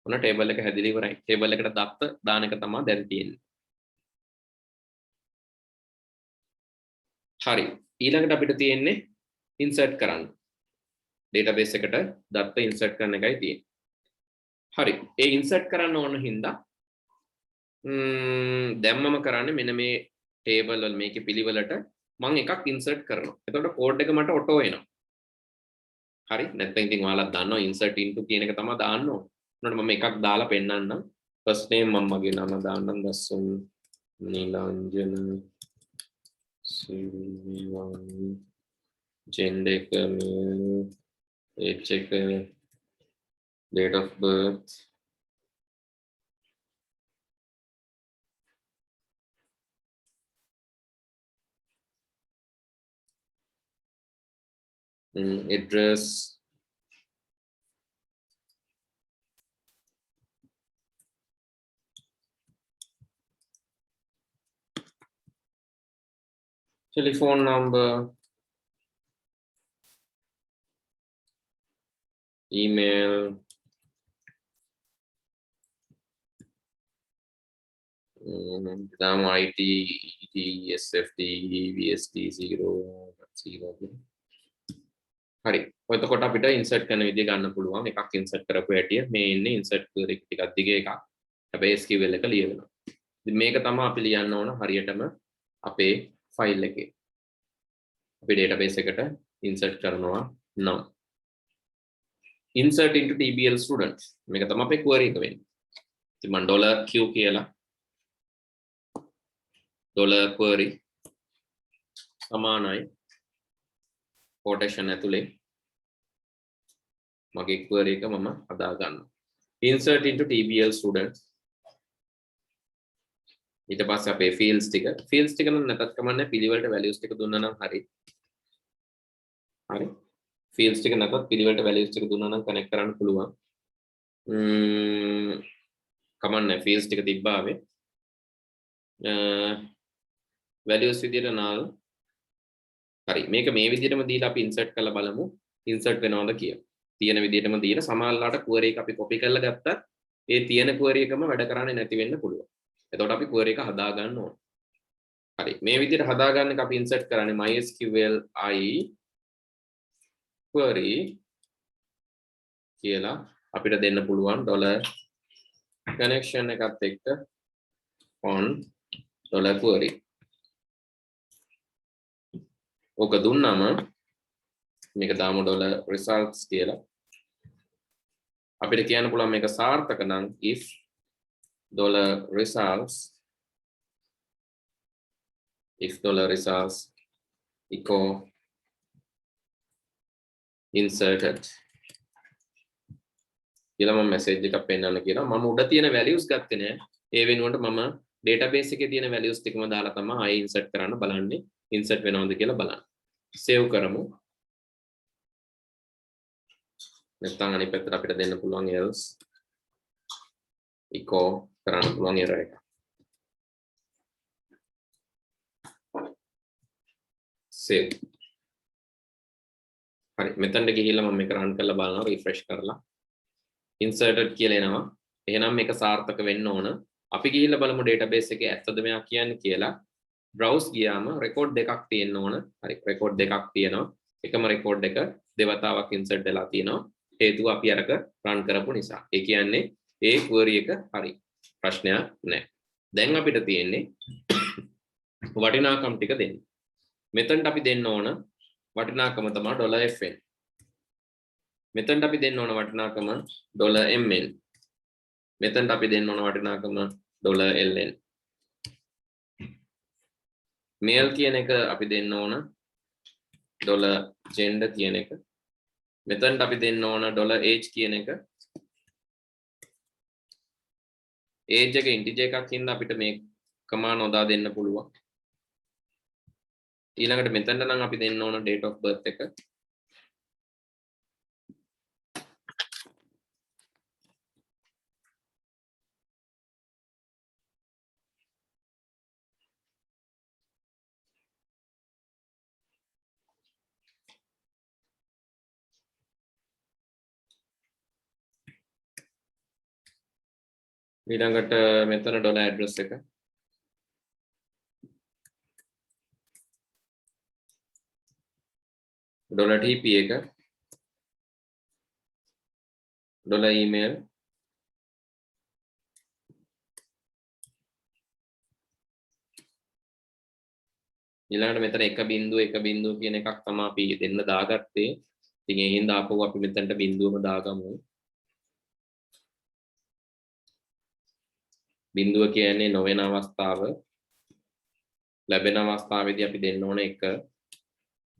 ඔන්න ටේබල් එක හැදිලා ඉවරයි. ටේබල් එකට දත්ත දාන එක තමයි දැන් තියෙන්නේ. හරි. ඊළඟට අපිට තියෙන්නේ insert කරන්න. database එකට දත්ත insert කරන එකයි තියෙන්නේ. හරි. ඒ insert කරන්න ඕන හින්දා දැම්මම කරන්නේ මෙන්න මේ table වල මේකේ පිළිවෙලට මම එකක් insert කරනවා. එතකොට code එක මට auto එනවා. හරි. නැත්නම් ඉතින් ඔයාලා දන්නවා insert into කියන එක තමයි දාන්න ඕන. උනට මම එකක් දාලා පෙන්නන්නම්. first name මම මගේ නම දාන්නම් දසුන් නිලංජන සිල්වන් gender එක age එක date of birth address telephone number email දාමු IT ET SFT VST 0 හරි. එතකොට අපිට insert කරන විදිය ගන්න පුළුවන්. එකක් insert කරපු හැටිය මේ ඉන්නේ insert query ටිකක් දිගේ එකක්. හැබැයි SQL එක ලියවෙනවා. ඉතින් මේක තමයි අපි ලියන්න ඕන හරියටම අපේ ෆයිල් එකේ. අපි database එකට insert කරනවා නම් insert into TBL students මේක තමයි අපේ query එක වෙන්නේ. ඉතින් මම $q කියලා $query සමානයි quotation ඇතුලේ මගේ query එක මම හදා ගන්නවා. insert into TBL students ඊට පස්සේ අපේ fields ටික නම් නැතත් කමන්නේ පිළිවෙලට values ටික දුන්නා නම් හරි. හරි. fields ටික නැතත් පිළිවෙලට values ටික දුන්නා නම් connect කරන්න පුළුවන්. කමන්නේ fields ටික තිබ්බාවේ values විදියට null හරි මේක මේ විදිහටම දීලා අපි insert කරලා බලමු insert වෙනවද කියලා තියෙන විදිහටම දීලා සමහරලාට query එක අපි copy කරලා ගත්තත් ඒ තියෙන query එකම වැඩ කරන්නේ නැති වෙන්න පුළුවන් එතකොට අපි query එක හදා ගන්න ඕන හරි මේ විදිහට හදා ගන්න එක අපි insert කරන්නේ mysql i query කියලා අපිට දෙන්න පුළුවන් $connection එකත් එක්ක on $query ඕක දුන්නම මේක දාමු $results කියලා අපිට කියන්න පුළුවන් මේක සාර්ථක නම් if $results echo inserted කියලා මම message එකක් පෙන්නන්න කියනවා මම උඩ තියෙන values ගත්තේ නෑ ඒ වෙනුවට මම database එකේ තියෙන values ටිකම දාලා තමයි ආයෙ insert කරන්න බලන්නේ insert වෙනවද කියලා බලන්න save කරමු නැත්නම් අනිත් පැත්තට අපිට දෙන්න පුළුවන් else echo කරන්න පුළුවන් error එක save හරි මෙතනට ගිහිල්ලා මම මේක run කරලා බලනවා refresh කරලා inserted කියලා එනවා එහෙනම් මේක සාර්ථක වෙන්න ඕන අපි ගිහිල්ලා බලමු database එකේ ඇත්තද මෙයා කියන්නේ කියලා browse ගියාම record දෙකක් තියෙන්න ඕන හරි record දෙකක් තියෙනවා එකම record එක දෙවතාවක් insert වෙලා තියෙනවා හේතුව අපි අරක run කරපු නිසා ඒ කියන්නේ ඒ query එක හරි ප්‍රශ්නයක් නැහැ දැන් අපිට තියෙන්නේ වටිනාකම් ටික දෙන්න මෙතනට අපි දෙන්න ඕන වටිනාකම තමයි $fn මෙතනට අපි දෙන්න ඕන වටිනාකම $mn මෙතනට අපි දෙන්න ඕන වටිනාකම $ln male කියන එක අපි දෙන්න ඕන $gender කියන එක මෙතනට අපි දෙන්න ඕන $age කියන එක age එක integer එකක් හින්දා අපිට මේ කමා නොදා දෙන්න පුළුවන් ඊළඟට මෙතනට නම් අපි දෙන්න ඕන date of birth එක ඊළඟට මෙතන $address එක $tp එක $email ඊළඟට මෙතන එක බිංදුව කියන එකක් තමයි අපි දෙන්න දාගත්තේ ඉතින් ඒ හින්දා ආපහු අපි මෙතනට බිංදුවම දාගමු බිංදුව කියන්නේ නොවන අවස්ථාව ලැබෙන අවස්ථාවේදී අපි දෙන්න ඕන එක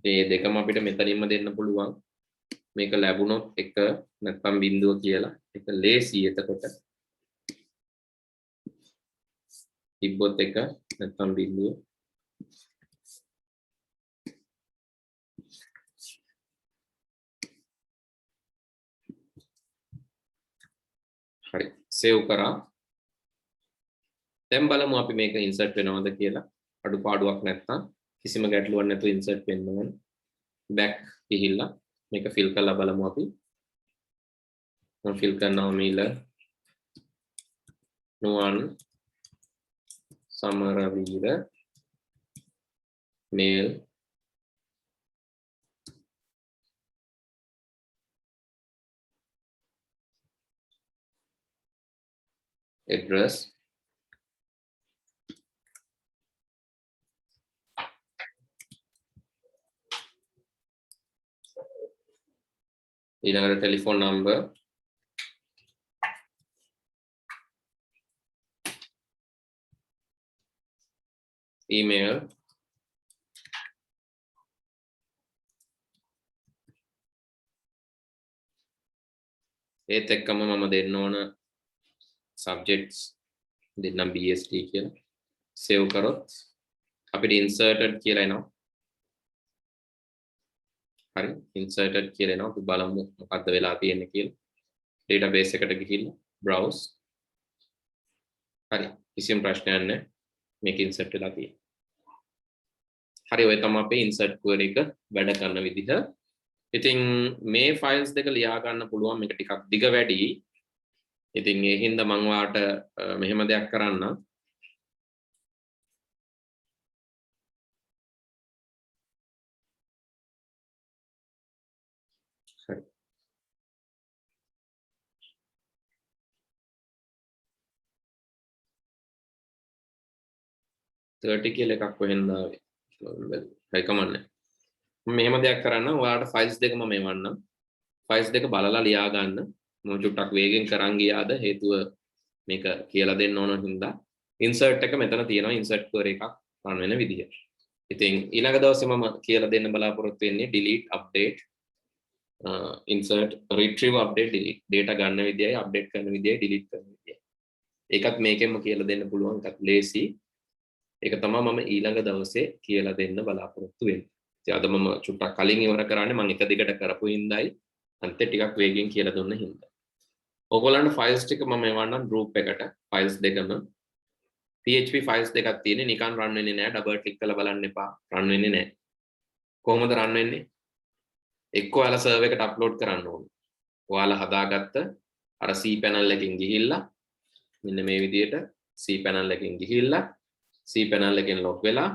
මේ දෙකම අපිට මෙතනින්ම දෙන්න පුළුවන් මේක ලැබුණොත් එක නැත්නම් බිංදුව කියලා එක ලේසි එතකොට තිබ්බොත් එක නැත්නම් බිංදුව හරි සේව් කරා දැන් බලමු අපි මේක ඉන්සර්ට් වෙනවද කියලා අඩුපාඩුවක් නැත්නම් කිසිම ගැටලුවක් නැතුව ඉන්සර්ට් වෙන්න ඕන බෑක් ගිහිල්ලා මේක ෆිල් කරලා බලමු අපි මම ෆිල් කරනවා මීල නුවන් සමරවීර මේල් address ඊළඟට ටෙලිෆෝන් නම්බර් ඊමේල් ඒත් එක්කම මම දෙන්න ඕන subjects දෙන්නම් BST කියලා save කරොත් අපිට inserted කියලා එනවා හරි inserted කියලා එනවා අපි බලමු මොකද්ද වෙලා තියෙන්නේ කියලා database එකට ගිහිල්ලා browse හරි කිසිම ප්‍රශ්නයක් නැහැ මේක insert වෙලා තියෙන්නේ හරි ඔය තමයි අපේ insert query එක වැඩ කරන විදිහ. ඉතින් මේ files දෙක ලියා ගන්න පුළුවන් මේක ටිකක් දිග වැඩි. ඉතින් ඒ හින්දා මම ඔයාලට මෙහෙම දෙයක් කරන්න. හරි. $30 කියලා එකක් කොහෙන්ද ආවේ? හරි කමන්නේ. මම මෙහෙම දෙයක් කරන්න. ඔයාලට files දෙක මම එවන්නම්. files දෙක බලලා ලියා ගන්න. මම චුට්ටක් වේගෙන් කරන් ගියාද හේතුව මේක කියලා දෙන්න ඕන හින්දා insert එක මෙතන තියෙනවා insert query එකක් run වෙන විදිහ. ඉතින් ඊළඟ දවසේ මම කියලා දෙන්න බලාපොරොත්තු වෙන්නේ delete update insert retrieve update delete data ගන්න විදියයි update කරන විදියයි delete කරන විදියයි. ඒකත් මේකෙන්ම කියලා දෙන්න පුළුවන් එකත් ලේසි. ඒක තමයි මම ඊළඟ දවසේ කියලා දෙන්න බලාපොරොත්තු වෙන්නේ. ඉතින් අද මම චුට්ටක් කලින් ඉවර කරන්නේ මම එක දිගට කරපු හින්දායි අන්තිමට ටිකක් වේගෙන් කියලා දුන්න හින්දා. ඔයගොල්ලන්ට files ටික මම එවන්නම් group එකට files දෙකම PHP files දෙකක් තියෙන්නේ නිකන් run වෙන්නේ නැහැ double click කරලා බලන්න එපා run වෙන්නේ නැහැ. කොහොමද run වෙන්නේ? එක්ක ඔයාලා server එකට upload කරන්න ඕනේ. ඔයාලා හදාගත්ත අර cPanel එකකින් ගිහිල්ලා මෙන්න මේ විදිහට cPanel එකකින් ගිහිල්ලා cPanel එකෙන් log වෙලා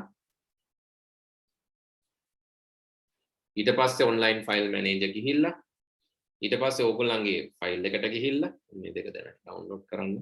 ඊට පස්සේ online file manager ගිහිල්ලා ඊට පස්සේ ඕගොල්ලන්ගේ ෆයිල් එකට ගිහිල්ලා මේ දෙක දැනට ඩවුන්ලෝඩ් කරන්න.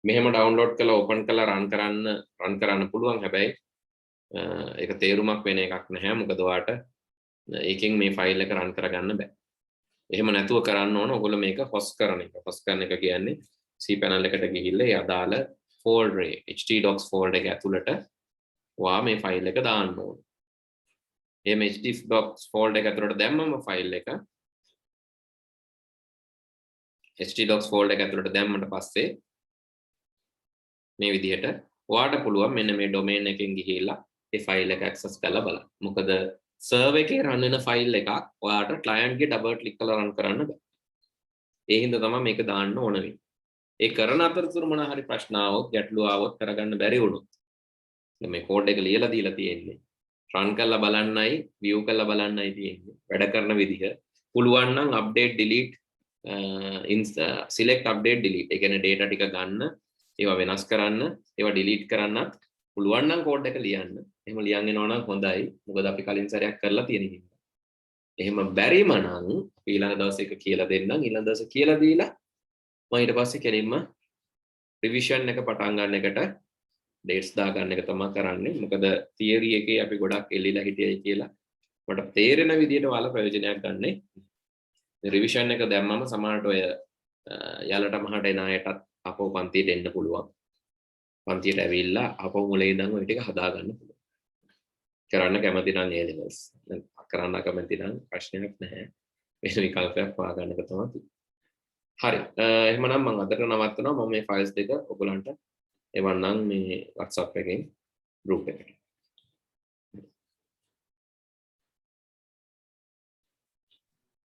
මෙහෙම ඩවුන්ලෝඩ් කරලා ඕපන් කරලා රන් කරන්න පුළුවන්. හැබැයි ඒක තේරුමක් වෙන එකක් නැහැ. මොකද ඔයාට ඒකෙන් මේ ෆයිල් එක රන් කරගන්න බෑ. එහෙම නැතුව කරන්න ඕන ඔයගොල්ලෝ මේක host කරන එක. host කරන එක කියන්නේ cPanel එකට ගිහිල්ලා ඒ අදාළ folder htdocs folder එක ඇතුළට ඔයා මේ ෆයිල් එක දාන්න ඕන. එහෙම htdocs folder එක ඇතුළට දැම්මම ෆයිල් එක htdocs folder එක ඇතුළට දැම්මට පස්සේ මේ විදිහට ඔයාට පුළුවන් මෙන්න මේ domain එකෙන් ගිහිල්ලා ඒ ෆයිල් එක access කරලා බලන්න. මොකද server එකේ run වෙන ෆයිල් එකක් ඔයාට client ගේ double click කරලා run කරන්න බෑ. ඒ හින්දා තමයි මේක දාන්න ඕන වෙන්නේ. ඒ කරන අතරතුර මොන හරි ප්‍රශ්න ආවොත් ගැටලු ආවොත් කරගන්න බැරි වුණොත් මේ කෝඩ් එක ලියලා දීලා තියෙන්නේ. run කරලා බලන්නයි view කරලා බලන්නයි තියෙන්නේ. වැඩ කරන විදිහ පුළුවන් නම් update delete select update delete. ඒ කියන්නේ data ටික ගන්න ඒවා වෙනස් කරන්න ඒවා delete කරන්නත් පුළුවන් නම් කෝඩ් එක ලියන්න. එහෙම ලියන් එනවා නම් හොඳයි. මොකද අපි කලින් සැරයක් කරලා තියෙන හින්දා. එහෙම බැරිම නම් ඊළඟ දවසේ එක කියලා දෙන්නම්. ඊළඟ දවසේ කියලා දීලා මම ඊට පස්සේ කෙලින්ම රිවිෂන් එක පටන් ගන්න එකට dates දා ගන්න එක තමයි කරන්නේ. මොකද theory එකේ අපි ගොඩක් එල්ලිලා හිටියයි කියලා මට තේරෙන විදිහට ඔයාලා ප්‍රයෝජනයක් ගන්න. රිවිෂන් එක දැම්මම සමහරට ඔය යාලට මහට එන අයටත් අපෝ පන්තියට එන්න පුළුවන්. පන්තියට ඇවිල්ලා අපෝ මුලින් ඉඳන් ඔය ටික හදා ගන්න පුළුවන්. කරන්න කැමති නම් A levels. කරන්න කැමති නම් ප්‍රශ්නයක් නැහැ. මේ විකල්පයක් හොයාගන්න එක තමයි. හරි. එහෙමනම් මම අදට නවත්තනවා. මම මේ ෆයිල්ස් දෙක ඔයගලන්ට එවන්නම් මේ WhatsApp එකෙන් group එකට.